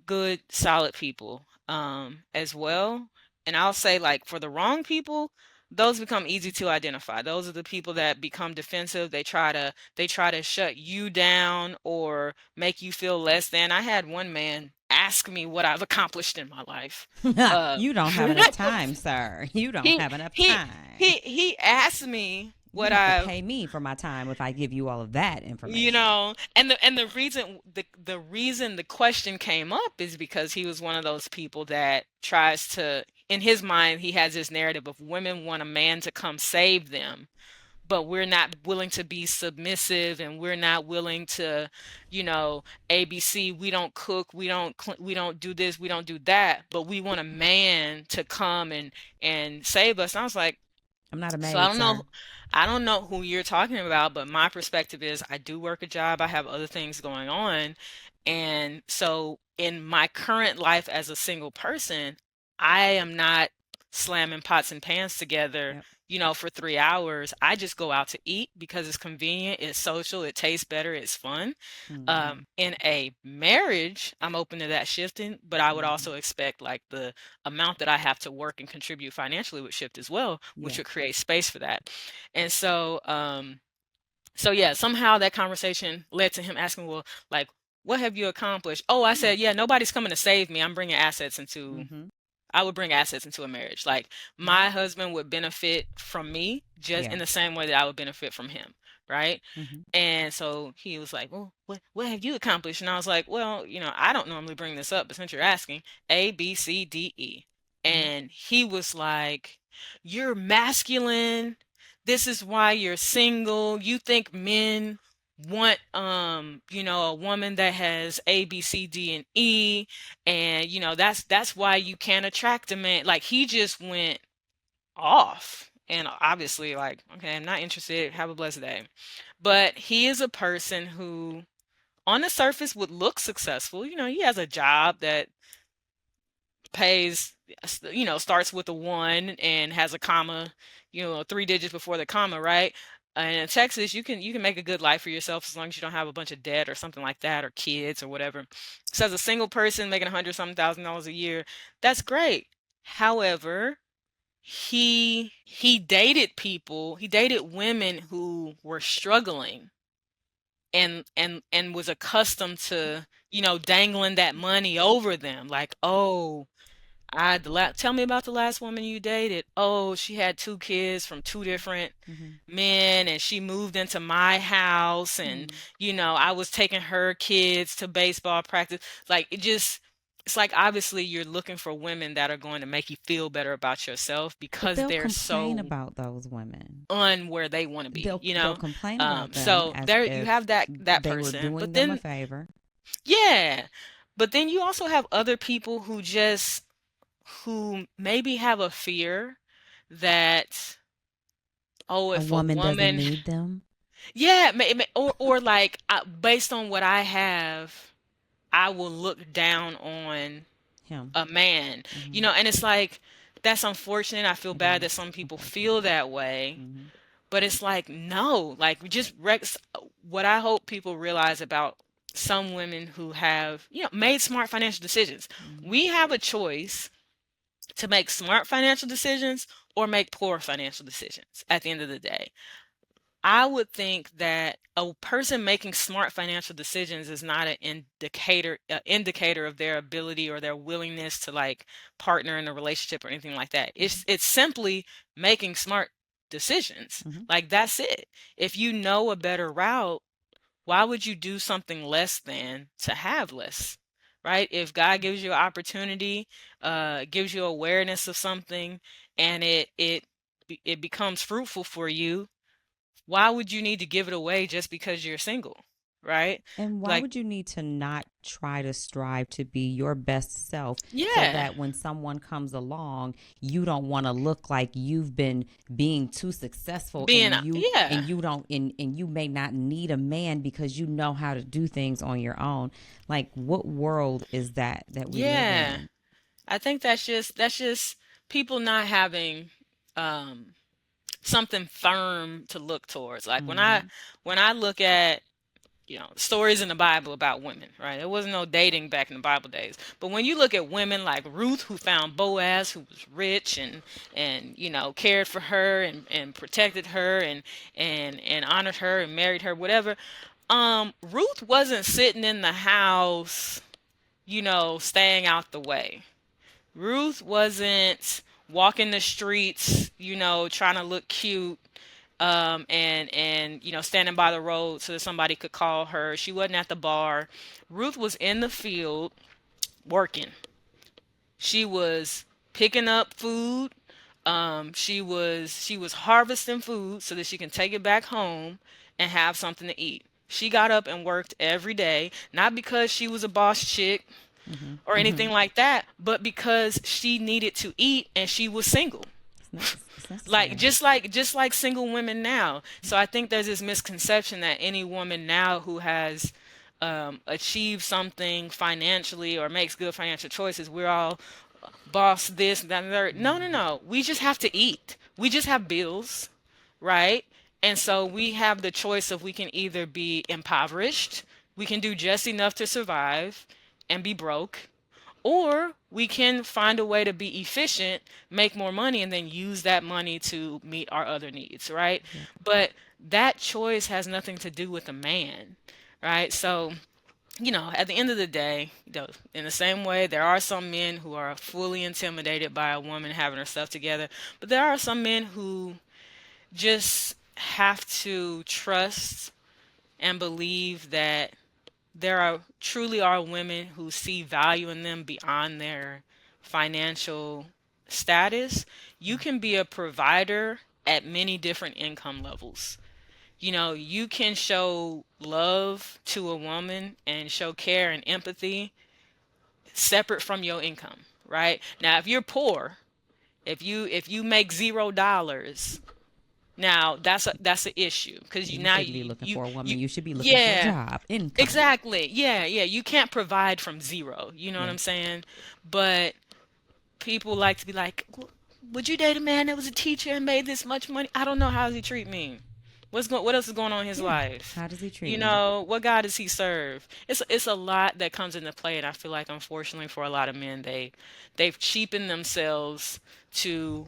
good, solid people as well. And I'll say like for the wrong people, those become easy to identify. Those are the people that become defensive. They try to shut you down or make you feel less than. I had one man ask me what I've accomplished in my life. Uh You don't have enough time, sir. You don't he have enough he time. he asked me You what have to I pay me for my time if I give you all of that You information. know, and the reason the question came up is because he was one of those people that tries to, in his mind, he has this narrative of women want a man to come save them, but we're not willing to be submissive and we're not willing to, ABC, we don't cook, we don't do this, we don't do that, but we want a man to come and save us. And I was like, I'm not a so I maid, don't know sir. I don't know who you're talking about, but my perspective is I do work a job, I have other things going on. And so in my current life as a single person, I am not slamming pots and pans together, Yep. for 3 hours. I just go out to eat because it's convenient, it's social, it tastes better, it's fun. Hmm. In a marriage, I'm open to that shifting, but I would Hmm. also expect like the amount that I have to work and contribute financially would shift as well, which would Yes. create space for that. And so yeah, somehow that conversation led to him asking, well, like, what have you accomplished? Oh, I Yeah. said, yeah, nobody's coming to save me. I'm bringing assets into Hmm. I would bring assets into a marriage. Like Right. my husband would benefit from me just Yeah. in the same way that I would benefit from him, right? Hmm. And so he was like, "Well, what have you accomplished?" And I was like, "Well, I don't normally bring this up, but since you're asking, A, B, C, D, E." Yep. And he was like, "You're masculine. This is why you're single. You think men want a woman that has A, B, C, D, and E, and that's why you can't attract a man." Like he just went off. And obviously, like, okay, I'm not interested. Have a blessed day. But he is a person who, on the surface, would look successful. He has a job that pays, starts with a one and has a comma, three digits before the comma, right? And in Texas, you can make a good life for yourself as long as you don't have a bunch of debt or something like that, or kids or whatever. So as a single person making 100 something thousand a year, that's great. However, he dated women who were struggling and was accustomed to, dangling that money over them like, "Oh, Tell me about the last woman you dated. Oh, she had two kids from two different Mm-hmm. men, and she moved into my house, and Hmm. I was taking her kids to baseball practice. Like it's like obviously you're looking for women that are going to make you feel better about yourself But because they'll they're complain so about those women. where they want to be, They'll complain about them So as there you if have that they were person, doing but them a then favor. yeah, but then you also have other people who maybe have a fear that, oh, A if a woman doesn't woman, need them. yeah, or like based on what I have, I will look down on Him. a man, Hmm. and it's like that's unfortunate. I feel It bad is, that some people feel unfortunately. that way, Hmm. but it's like no, like what I hope people realize about some women who have, made smart financial decisions. Hmm. We have a choice to make smart financial decisions or make poor financial decisions at the end of the day. I would think that a person making smart financial decisions is not an indicator of their ability or their willingness to like partner in a relationship or anything like that. It's simply making smart decisions. Hmm. Like that's it. If you know a better route, why would you do something less than to have less? Right? If God gives you an opportunity, gives you awareness of something, and it becomes fruitful for you, why would you need to give it away just because you're single? Right? And why Like, would you need to not try to strive to be your best self so yeah, that when someone comes along, you don't want to look like you've been being too successful being, and yeah, you don't and you may not need a man because you know how to do things on your own. Like what world is that we live yeah. in? I think that's just people not having um something firm to look towards. Like Hmm. when I look at stories in the Bible about women, right? There wasn't no dating back in the Bible days. But when you look at women like Ruth, who found Boaz, who was rich and cared for her and protected her and honored her and married her, whatever. Ruth wasn't sitting in the house, staying out the way. Ruth wasn't walking the streets, trying to look cute, and standing by the road so that somebody could call her. She wasn't at the bar. Ruth was in the field working. She was picking up food. She was harvesting food so that she can take it back home and have something to eat. She got up and worked every day, not because she was a boss chick Hmm. or Hmm. anything like that, but because she needed to eat and she was single. It's Like necessary. just like single women now. So I think there's this misconception that any woman now who has achieved something financially or makes good financial choices, we're all boss this, that, and the third. No, no, Hmm. no. We just have to eat. We just have bills, right? And so we have the choice of we can either be impoverished, we can do just enough to survive and be broke, or we can find a way to be efficient, make more money, and then use that money to meet our other needs, right? Yep. But that choice has nothing to do with a man, right? So, at the end of the day, in the same way, there are some men who are fully intimidated by a woman having her stuff together, but there are some men who just have to trust and believe that there truly are women who see value in them beyond their financial status. You can be a provider at many different income levels. You can show love to a woman and show care and empathy separate from your income, right? Now, if you're poor, if you make $0, now that's an issue because And you you now shouldn't be looking for a woman. you You should be looking for a yeah. job, income. Exactly. Yeah, yeah. You can't provide from zero. You know what I'm Yes. saying? But people like to be like, would you date a man that was a teacher and made this much money? I don't know. How does he treat me? What else is going on in his Yeah. life? How does he treat me? What God does he serve? It's a lot that comes into play, and I feel like unfortunately for a lot of men, they've cheapened themselves to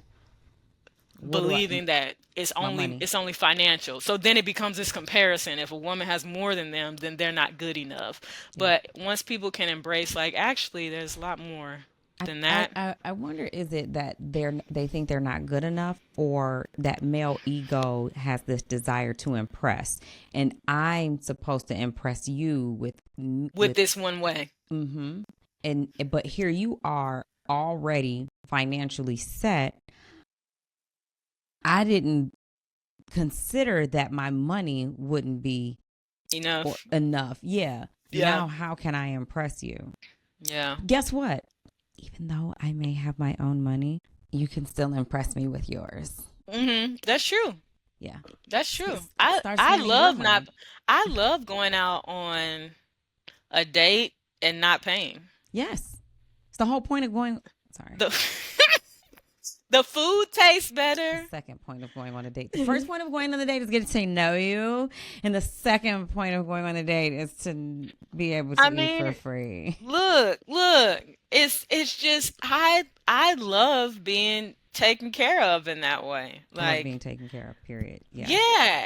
What do I? believing that My money. it's only financial. So then it becomes this comparison. If a woman has more than them, then they're not good enough. Yep. But once people can embrace like actually there's a lot more. than that. I wonder, is it that they think they're not good enough, or that male ego has this desire to impress, and I'm supposed to impress you With with this one way. mm-hmm. And but here you are already financially set. I didn't consider that my money wouldn't be or Enough. enough. Yeah. Yeah. Now how can I impress you? Yeah. Guess what? Even though I may have my own money, you can still impress me with yours. That's true. Yeah. That's true. Start spending your money. I love going out on a date and not paying. Yes. It's the whole point of going. Sorry. The the food tastes The better. second point of going on a date. The first point of going on the date is getting to know you. And the second point of going on a date is to be able I to eat for mean, free. look. It's just I love being taken care of in that way. I love Like, being taken care of, period. Yeah.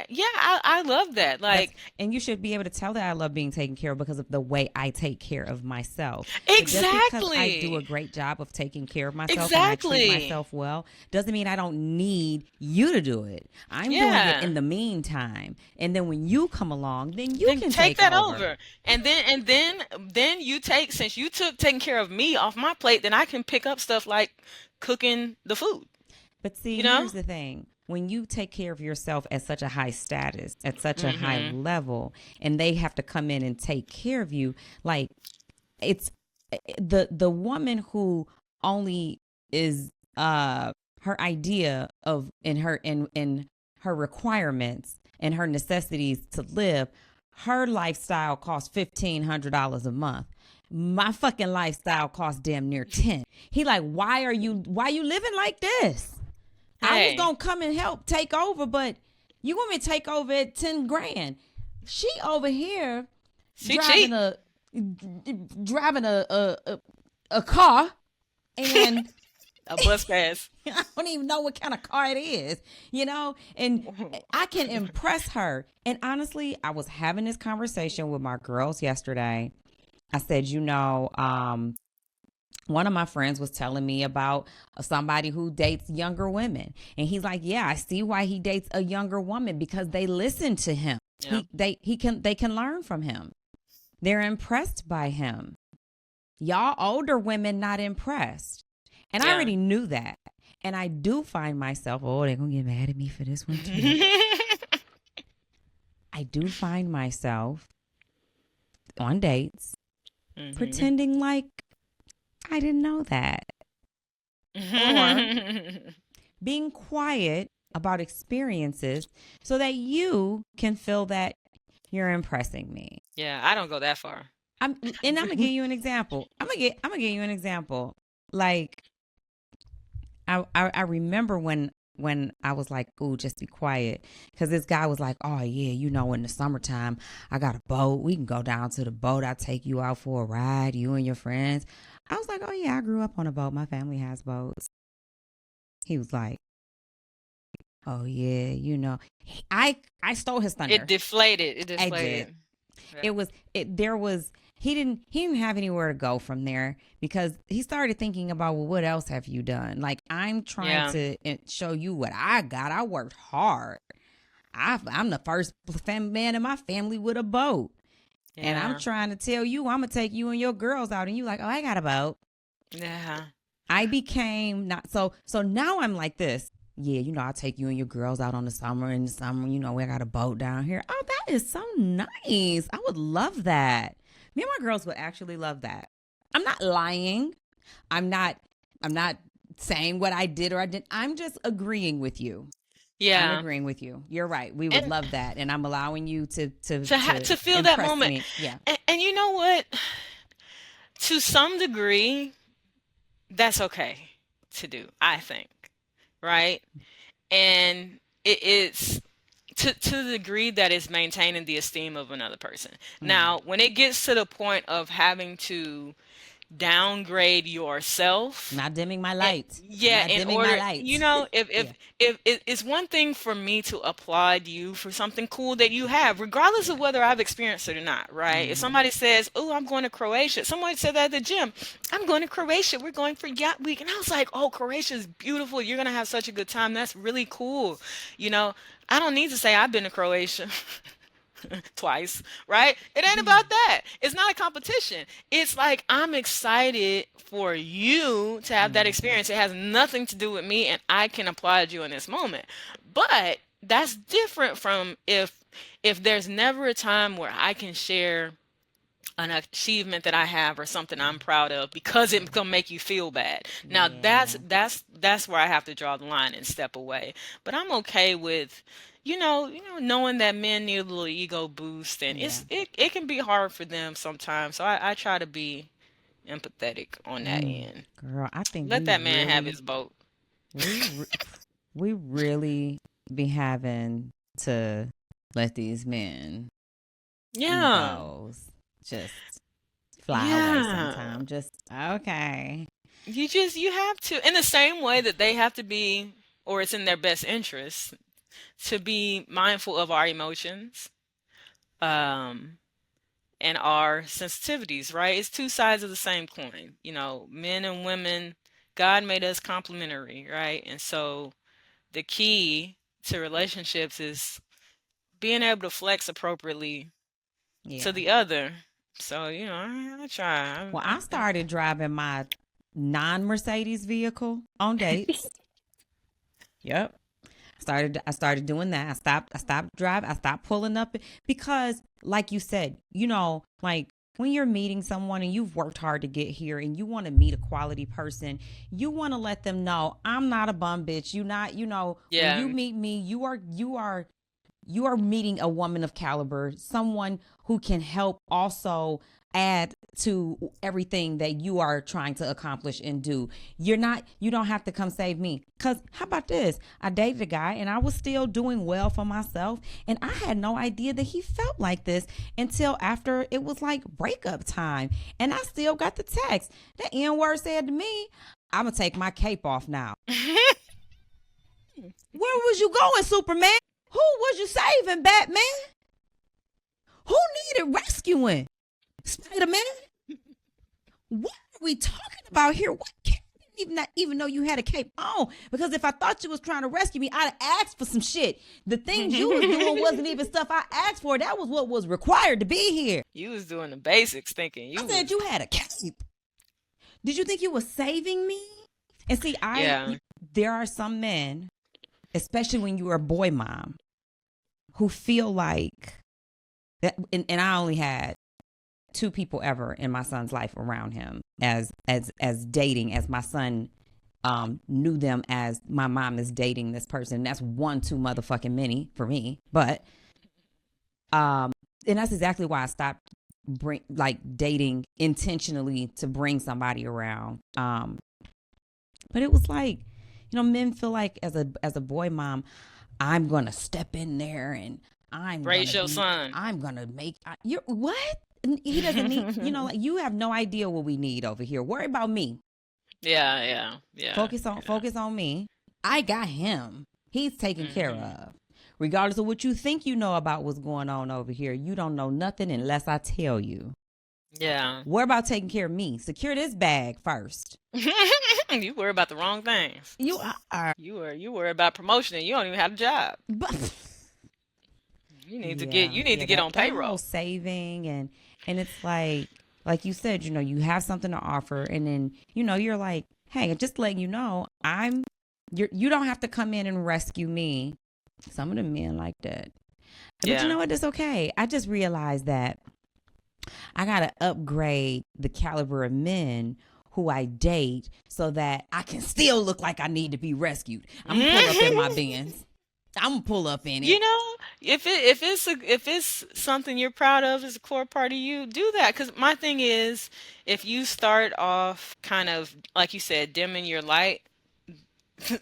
yeah, I love that. That's Like, and you should be able to tell that I love being taken care of because of the way I take care of myself. So just because I do a exactly. great job of taking care of myself and I treat Exactly. myself well doesn't mean I don't need you to do it. I'm doing it Yeah. in the meantime. And then when you come along, then you Then can take take that over. over. And then you take, since you took taking care of me off my plate, then I can pick up stuff like cooking the food, But you see, know? here's the thing. When you take care of yourself at such a high status, at such a high Mhm. level, and they have to come in and take care of you, like it's the woman who only is her idea of in her requirements and her necessities to live, her lifestyle costs $1,500 a month. My fucking lifestyle costs damn near 10. He like, why you living like this? I was Hey, gonna come and help take over, but you want me to take over at 10 grand. She over here she driving cheap. a driving a car, and A bus pass. I don't even know what kind of car it is, and I can impress her. And honestly, I was having this conversation with my girls yesterday. I said, one of my friends was telling me about somebody who dates younger women, and he's like, yeah, I see why he dates a younger woman, because they listen to him. Yeah. They can learn from him. They're impressed by him. Y'all older women not impressed. And I Yeah. already knew that. And I do find myself, oh, they're going to get mad at me for this one too. I do find myself on dates Mhm. pretending like I didn't know that. Or being quiet about experiences so that you can feel that you're impressing me. Yeah, I don't go that far. I'm gonna give you an example. I'm gonna give you an example. Like I remember when I was like, "Ooh, just be quiet," because this guy was like, "Oh yeah, in the summertime, I got a boat. We can go down to the boat. I'll take you out for a ride, you and your friends." I was like, "Oh yeah, I grew up on a boat. My family has boats." He was like, "Oh yeah, I stole his It thunder." deflated. It I did. deflated. Yeah. It was it there was he didn't have anywhere to go from there, because he started thinking about, well, what else have you done? Like, I'm trying Yeah. to show you what I got. I worked hard. I'm the first man in my family with a boat, and I'm Yeah. trying to tell you I'm gonna take you and your girls out, and you like, oh, I got a boat. Yeah. I became not so now I'm like this. Yeah, I'll take you and your girls out on the summer. In the summer, we got a boat down here. Oh, that is so nice. I would love that. Me and my girls would actually love that. I'm not lying. I'm not saying what I did or I didn't. I'm just agreeing with you. I'm Yeah. agreeing with you. You're right. We would And love that. And I'm allowing you to feel that impress moment. me. Yeah. And you know what? To some degree, that's okay to do, I think. Right? And it's to the degree that it's maintaining the esteem of another person. Mm. Now, when it gets to the point of having to downgrade yourself. Not dimming my And lights. I'm yeah, not in dimming my order, you lights. know, Yeah. if it's one thing for me to applaud you for something cool that you have, regardless of Yeah. whether I've experienced it or not, right? If Hmm. somebody says, "Oh, I'm going to Croatia," somebody said that at the gym, "I'm going to Croatia. We're going for yacht week," and I was like, "Oh, Croatia is beautiful. You're gonna have such a good time. That's really cool." You know, I don't need to say I've been to Croatia. Twice, right? It ain't about that. It's not a competition. It's like I'm excited for you to have that Hmm. experience. It has nothing to do with me, and I can applaud you in this moment. But that's different from if there's never a time where I can share an achievement that I have or something I'm proud of because it's gonna make you feel bad. Now Yeah. that's where I have to draw the line and step away. But I'm okay with, knowing that men need a little ego boost, and Yeah. it can be hard for them sometimes. So I try to be empathetic on that Mm. end. Girl, I think Let that man have his boat. we re- we really be having to let these men Yeah. egos just fly away Yeah. sometime. Just okay. You have to, in the same way that they have to be, or it's in their best interest to be mindful of our emotions, um, and our sensitivities, right? It's two sides of the same coin. Men and women, God made us complementary, right? And so the key to relationships is being able to flex appropriately to Yeah. the other. So, I try. Well, I started driving my non-Mercedes vehicle on dates. Yep. I started doing that. I stopped driving. I stopped pulling up because like you said, like when you're meeting someone and you've worked hard to get here and you want to meet a quality person, you want to let them know I'm not a bum bitch. You not, when you Yeah. meet me, you are meeting a woman of caliber, someone who can help also add to everything that you are trying to accomplish and do. You don't have to come save me. Cause how about this? I dated a guy and I was still doing well for myself. And I had no idea that he felt like this until after it was like breakup time. And I still got the text. The N word said to me, I'm gonna take my cape off now. Where was you going, Superman? Who was you saving, Batman? Who needed rescuing? Spider Man? What are we talking about here? What cape? Even not even know you had a cape on. Because if I thought you was trying to rescue me, I'd have asked for some shit. The things you was doing wasn't even stuff I asked for. That was what was required to be here. You was doing the basics thinking I you said was, you had a cape. Did you think you were saving me? And see, yeah. there are some men, especially when you are a boy mom, who feel like that. And I only had two people ever in my son's life around him as dating, as my son knew them as my mom is dating this person. That's one too motherfucking many for me. But and that's exactly why I stopped dating intentionally to bring somebody around. But it was like, men feel like as a boy mom, I'm gonna step in there and Raise your son. I'm gonna make you what? He doesn't need, like you have no idea what we need over here. Worry about me. Yeah, yeah, yeah, yeah. Focus on me. I got him. He's taken care Hmm. of. Regardless of what you think you know about what's going on over here, you don't know nothing unless I tell you. Yeah. Worry about taking care of me. Secure this bag first. You worry about the wrong things. You are, You worry about promotion and you don't even have a job. but You need to yeah, get on that whole payroll. saving and it's like you said, you have something to offer, and then you're like, hey, just letting you know, you don't have to come in and rescue me. Some of the men like that, but you Yeah. know what? It's okay. I just realized that I gotta upgrade the caliber of men who I date so that I can still look like I need to be rescued. I'm gonna pull up in my Benz. I'm gonna pull up in it. You know, if it's something you're proud of as a core part of you, do that. Because my thing is, if you start off kind of like you said, dimming your light,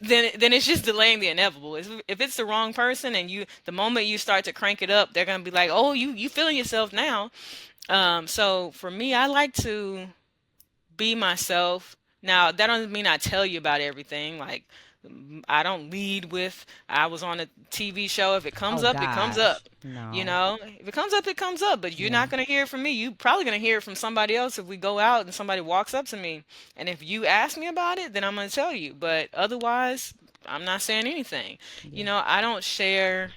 then it's just delaying the inevitable. If it's the wrong person and the moment you start to crank it up, they're gonna be like, oh, you feeling yourself now. So for me, I like to be myself. Now, that doesn't mean I tell you about everything. Like, I don't lead with, I was on a TV show. If it comes Oh up, it comes up. gosh, You no. know, if it comes up, it comes up. But you're Yeah. not going to hear it from me. You probably going to hear it from somebody else if we go out and somebody walks up to me. And if you ask me about it, then I'm going to tell you. But otherwise, I'm not saying anything. You Yeah. know, I don't share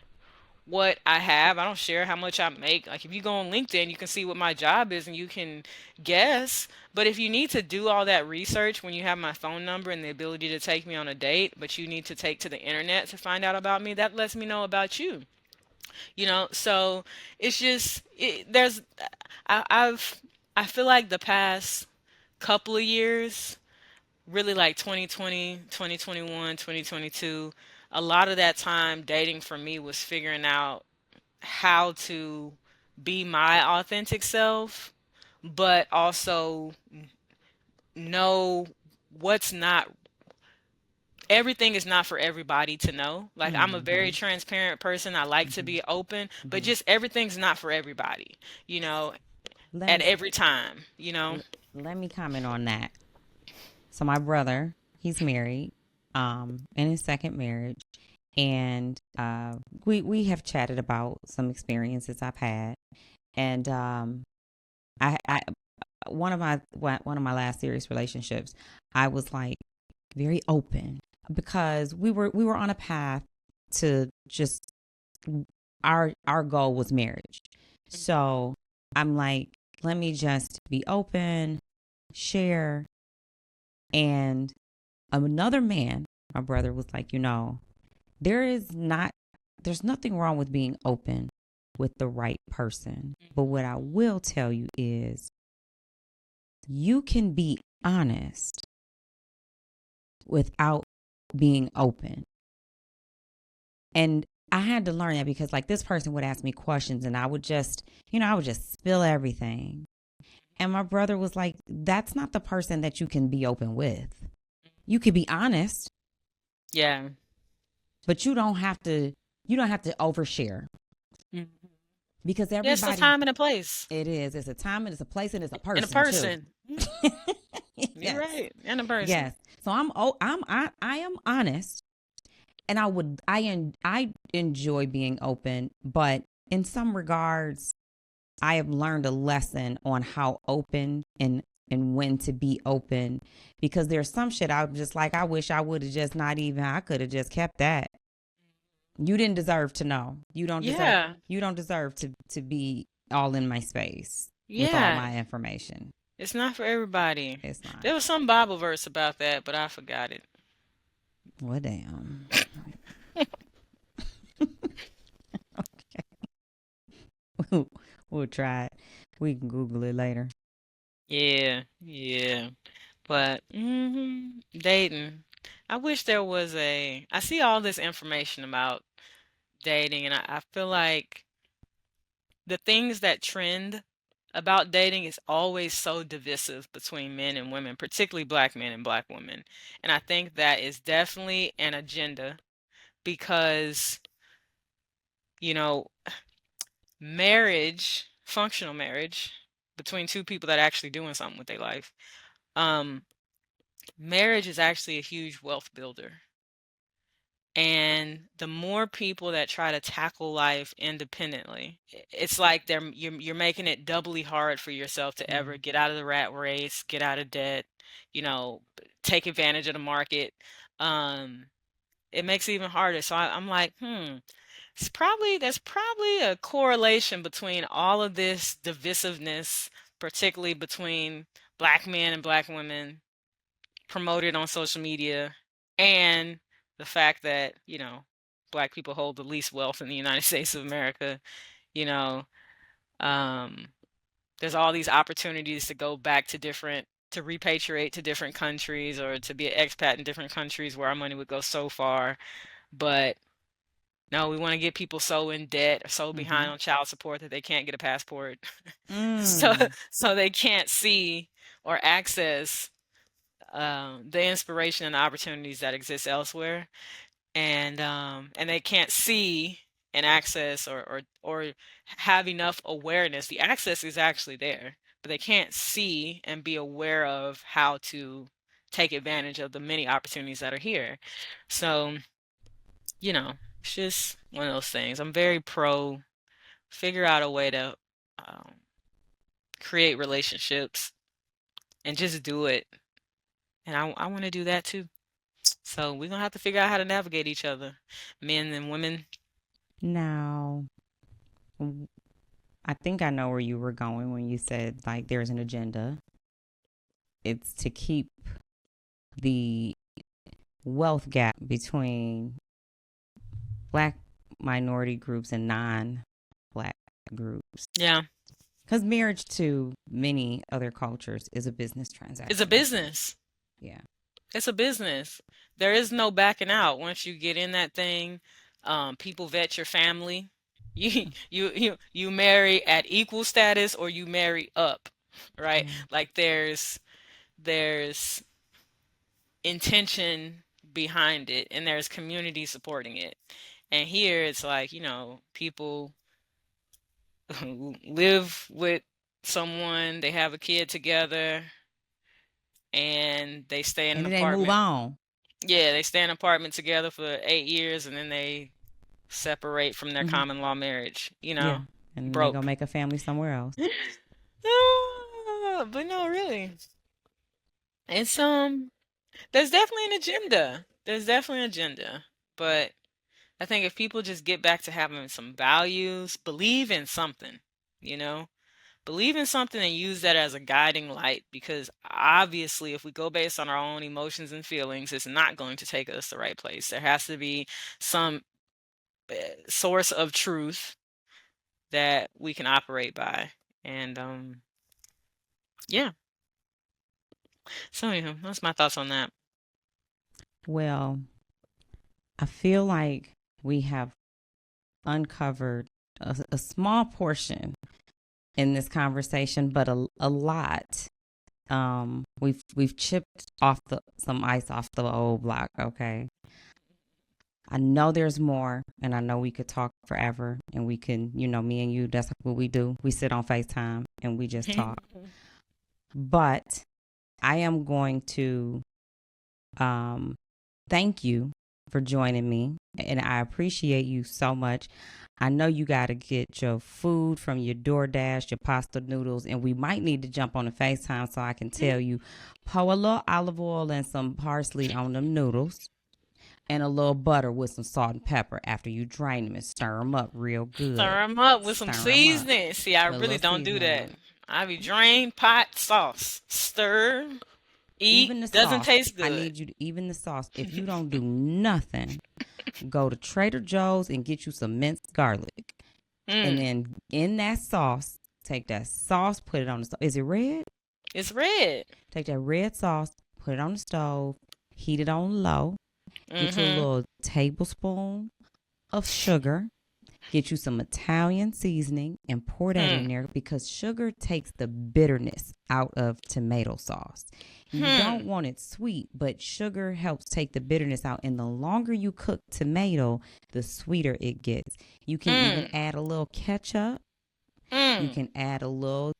what I have. I don't share how much I make. Like if you go on LinkedIn, you can see what my job is and you can guess. But if you need to do all that research when you have my phone number and the ability to take me on a date, but you need to take to the internet to find out about me, that lets me know about you. You know, so it's just there's I've I feel like the past couple of years, really like 2020, 2021, 2022, a lot of that time dating for me was figuring out how to be my authentic self, but also know what's not, everything is not for everybody to know. Like, I'm a very Mm-hmm. transparent person. I like to Mm-hmm. be open, but Mm-hmm. just everything's not for everybody, you know, Let at me every time, you know. let me comment on that. So my brother, he's married, in his second marriage, and we have chatted about some experiences I've had, and I one of my last serious relationships, I was like very open because we were on a path to just our goal was marriage. So I'm like, let me just be open, share, and another man, my brother was like, there is not there's nothing wrong with being open with the right person. But what I will tell you is you can be honest without being open. And I had to learn that because like this person would ask me questions and I would just spill everything. And my brother was like, that's not the person that you can be open with. You could be honest, Yeah. but you don't have to overshare Mhm. because Yeah, it's a everybody time and a place it's a time and it's a place and it's a and a person too. person. You're Yes. right, and a person. Yes. So I am honest, and I enjoy being open, but in some regards I have learned a lesson on how open and when to be open because there's some shit I'm just like I wish I would have just not even I could have just kept that. You didn't deserve to know. Yeah. You don't deserve to be all in my space with all Yeah. my information. It's not for everybody. It's not. There was some Bible verse about that, but I forgot it. Well, damn. We'll try it. We can Google it later. Yeah, yeah. But dating. I wish there was I see all this information about dating, and I feel like the things that trend about dating is always so divisive between men and women, particularly black men and black women. And I think that is definitely an agenda because, you know, marriage, functional marriage between two people that are actually doing something with their life, um, marriage is actually a huge wealth builder. And the more people that try to tackle life independently, it's like you're making it doubly hard for yourself to ever Mm. get out of the rat race, get out of debt, take advantage of the market. Um, it makes it even harder. So I'm like, there's probably a correlation between all of this divisiveness, particularly between black men and black women promoted on social media, and the fact that, black people hold the least wealth in the United States of America. You know, um, there's all these opportunities to go back to repatriate to different countries or to be an expat in different countries where our money would go so far. But no, we want to get people so in debt or so behind Mhm. on child support that they can't get a passport. So, Mm. so they can't see or access the inspiration and the opportunities that exist elsewhere, and they can't see and access or have enough awareness. The access is actually there, but they can't see and be aware of how to take advantage of the many opportunities that are here. So, it's just one of those things. I'm very pro figure out a way to um, create relationships and just do it. And I want to do that too. So we're gonna have to figure out how to navigate each other, men and women. Now, I think I know where you were going when you said like there's an agenda. It's to keep the wealth gap between black minority groups and non-black groups. Yeah, Because marriage to many other cultures is a business transaction. it's a business. Yeah. It's a business. There is no backing out once you get in that thing. People vet your family. You marry at equal status or you marry up, right? Yeah. Like there's intention behind it and there's community supporting it. And here it's like, people live with someone, they have a kid together, and they stay in an And then they move apartment. on. Yeah, they stay in an apartment together for 8 years and then they separate from their Hmm. common law marriage, Yeah. And then they go broke. make a family somewhere else. But no, really. It's there's definitely an agenda. There's definitely an agenda. But I think if people just get back to having some values, believe in something, you know? Believe in something and use that as a guiding light because obviously if we go based on our own emotions and feelings, it's not going to take us the right place. There has to be some source of truth that we can operate by. And yeah. So yeah, that's my thoughts on that. Well, I feel like we have uncovered a small portion in this conversation, but a lot. We've chipped off some ice off the old block. Okay, I know there's more, and I know we could talk forever, and we can, me and you. That's what we do. We sit on FaceTime and we just talk. But I am going to thank you for joining me, and I appreciate you so much. I know you got to get your food from your DoorDash, your pasta noodles, and we might need to jump on the FaceTime so I can tell you, pour a little olive oil and some parsley on them noodles and a little butter with some salt and pepper after you drain them and stir them up real good. Stir them up with some Stir them up. seasoning. See, I With a really little don't do seasoning on that. it. I be drain, pot, sauce, stir, eat. Even the Doesn't sauce, taste I good. need you to, even the sauce, if you don't do nothing, go to Trader Joe's and get you some minced garlic. And Mm, then in that sauce, take that sauce, put it on the stove. Is it red? it's red. Take that red sauce, put it on the stove, heat it on low, get you a Mm-hmm. little tablespoon of sugar, get you some Italian seasoning, and pour that in Hmm. there because sugar takes the bitterness out of tomato sauce. You don't Hmm. want it sweet, but sugar helps take the bitterness out. And the longer you cook tomato, the sweeter it gets. You can even Mm. add a little ketchup. You Mm. can add a little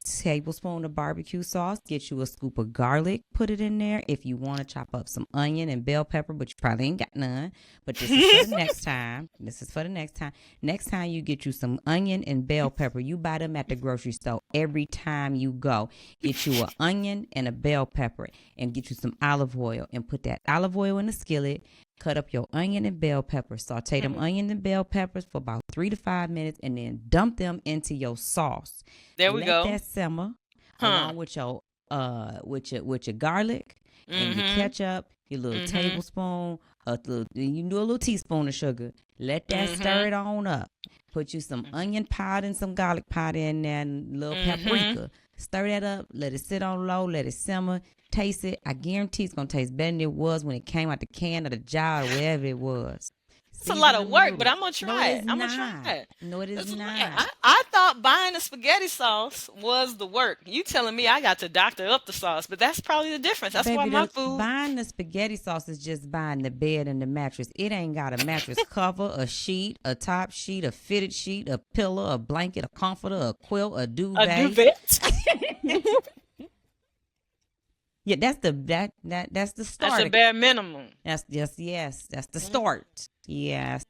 tablespoon of barbecue sauce. Get you a scoop of garlic. Put it in there. If you want to chop up some onion and bell pepper, but you probably ain't got none. But this is for the next time. This is for the next time. Next time you get you some onion and bell pepper. You buy them at the grocery store every time you go. Get you an onion and a bell pepper and get you some olive oil and put that olive oil in a skillet. Cut up your onion and bell peppers. Saute them Mm. onion and bell peppers for about 3 to 5 minutes and then dump them into your sauce. There we Let go. that simmer Huh. along with your garlic and your Mm-hmm. ketchup, your little Mm-hmm. tablespoon, you can do a little teaspoon of sugar. Let that stir Mm-hmm. it on up. Put you some onion powder and some garlic powder in there and a little Mm-hmm. paprika. Stir that up. Let it sit on low. Let it simmer. Taste it. I guarantee it's gonna taste better than it was when it came out the can or the jar or wherever it was. It's a lot Season of them work, but noodles. I'm gonna No, it try is it. I'm gonna not. try it. No, it is It's, not. I thought buying the spaghetti sauce was the work. You telling me I got to doctor up the sauce, but that's probably the difference. That's why Baby, my food. buying the spaghetti sauce is just buying the bed and the mattress. It ain't got a mattress cover, a sheet, a top sheet, a fitted sheet, a pillow, a blanket, a comforter, a quilt, a A duvet. duvet. Yeah, that's that's the That's a start. bare minimum. That's yes, that's the Mm, start. Yes,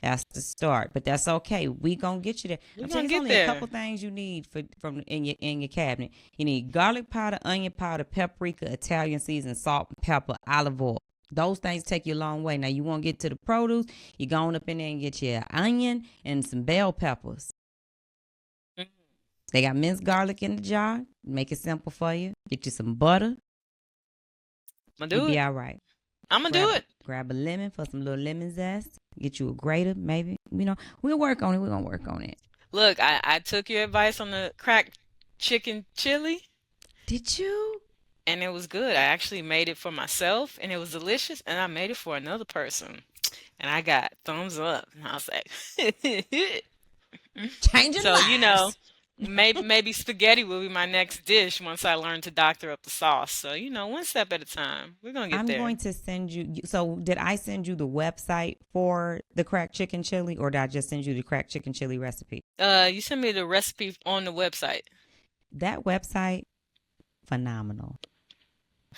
that's the start. But that's okay. We gonna get you there. we're I'm telling gonna you, it's get only a there. couple things you need from in your cabinet. You need garlic powder, onion powder, paprika, Italian season, salt, and pepper, olive oil. Those things take you a long way. Now you want to get to the produce, you going up in there and get your onion and some bell peppers. Mm, They got minced garlic in the jar. Make it simple for you. Get you some butter. I'm gonna You'll do be it. all right. I'm gonna do grab it. grab a lemon for some little lemon zest. Get you a grater, maybe. We'll work on it. We're gonna work on it. Look, I took your advice on the cracked chicken chili, Did you? and it was good. I actually made it for myself, and it was delicious, and I made it for another person, and I got thumbs up. And I was like, Changing so lives. maybe spaghetti will be my next dish once I learn to doctor up the sauce. So one step at a time. We're gonna get I'm there. going to send you. So, did I send you the website for the cracked chicken chili, or did I just send you the cracked chicken chili recipe? You sent me the recipe on the website. That website, phenomenal.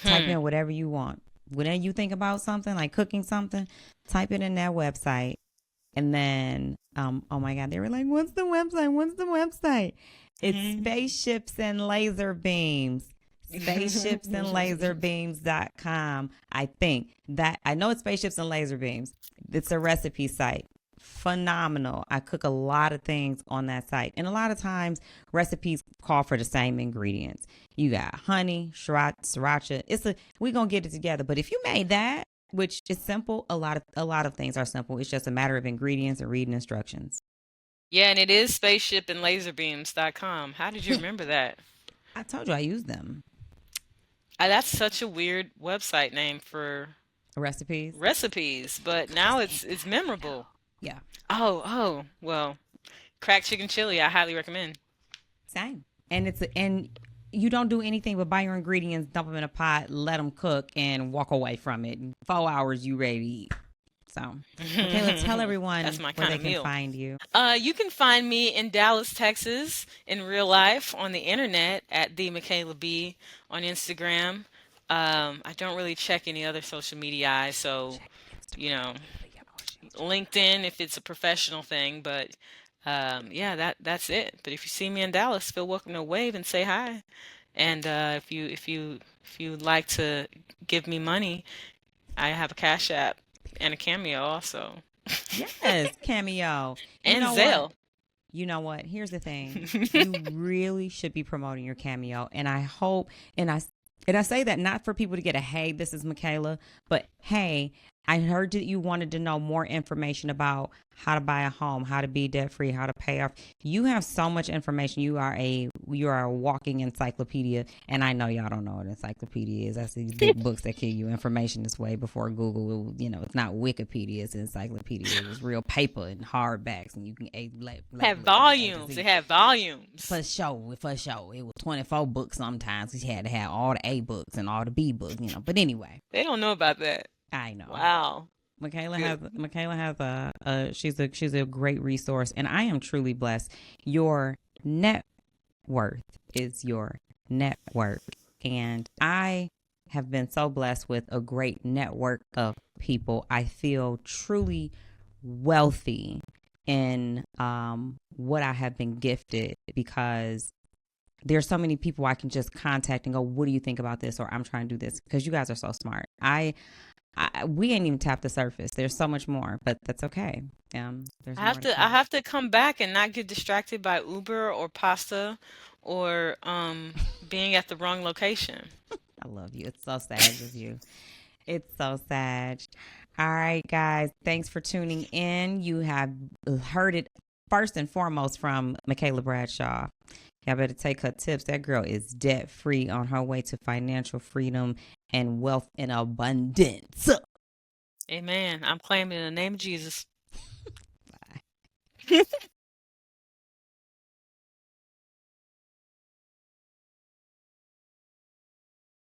Type Hmm. in whatever you want. Whenever you think about something like cooking something, type it in that website. And then, oh my God, they were like, "What's the website? What's the website?" It's spaceships and laser beams. Spaceshipsandlaserbeams.com. I think that I know it's spaceships and laser beams. It's a recipe site. Phenomenal. I cook a lot of things on that site. And a lot of times recipes call for the same ingredients. You got honey, sriracha. We're gonna get it together. But if you made that, which is simple, a lot of things are simple. It's just a matter of ingredients and reading instructions. Yeah, and it is spaceshipandlaserbeams.com. How did you remember that? I told you I use them. That's such a weird website name for Recipes. recipes, but His now name it's Michael. memorable. Yeah. Oh, well, cracked chicken chili, I highly recommend. Same. And you don't do anything but buy your ingredients, dump them in a pot, let them cook, and walk away from it. In 4 hours, you ready to eat. So, Michaela, tell That's everyone my where kind they of can meal. find you. You can find me in Dallas, Texas, in real life, on the internet at the Michaela B on Instagram. I don't really check any other social media, so Check you Instagram. know, But you know she'll check. LinkedIn if it's a professional thing. But yeah, that's it. But if you see me in Dallas, feel welcome to wave and say hi. And if you like to give me money, I have a Cash App and a Cameo also, Yes, Cameo. You and know what? Zelle. You know what? Here's the thing. You really should be promoting your Cameo, and I hope, and I say that not for people to get a hey, this is Michaela, but hey, I heard that you wanted to know more information about how to buy a home, how to be debt free, how to pay off. You have so much information. You are a walking encyclopedia, and I know y'all don't know what an encyclopedia is. That's these big books that give you information this way before Google. It's not Wikipedia, it's an encyclopedia. It was real paper and hardbacks, and you can Have label it from A to volumes. They Z. have volumes. For sure. It was 24 books sometimes. You had to have all the A books and all the B books. But anyway, They don't know about that. I know. Wow. Good. Michaela has she's a great resource, and I am truly blessed. Your net worth is your network, and I have been so blessed with a great network of people. I feel truly wealthy in what I have been gifted because there's so many people I can just contact and go, "What do you think about this?" Or "I'm trying to do this," because you guys are so smart. We ain't even tapped the surface. There's so much more, but that's okay. There's I have more to to I come. have to come back and not get distracted by Uber or pasta or being at the wrong location. I love you. It's so sad of you. It's so sad. All right, guys. Thanks for tuning in. You have heard it first and foremost from Michaela Bradshaw. Y'all better take her tips. That girl is debt free on her way to financial freedom and wealth in abundance. Amen. I'm claiming in the name of Jesus. Bye.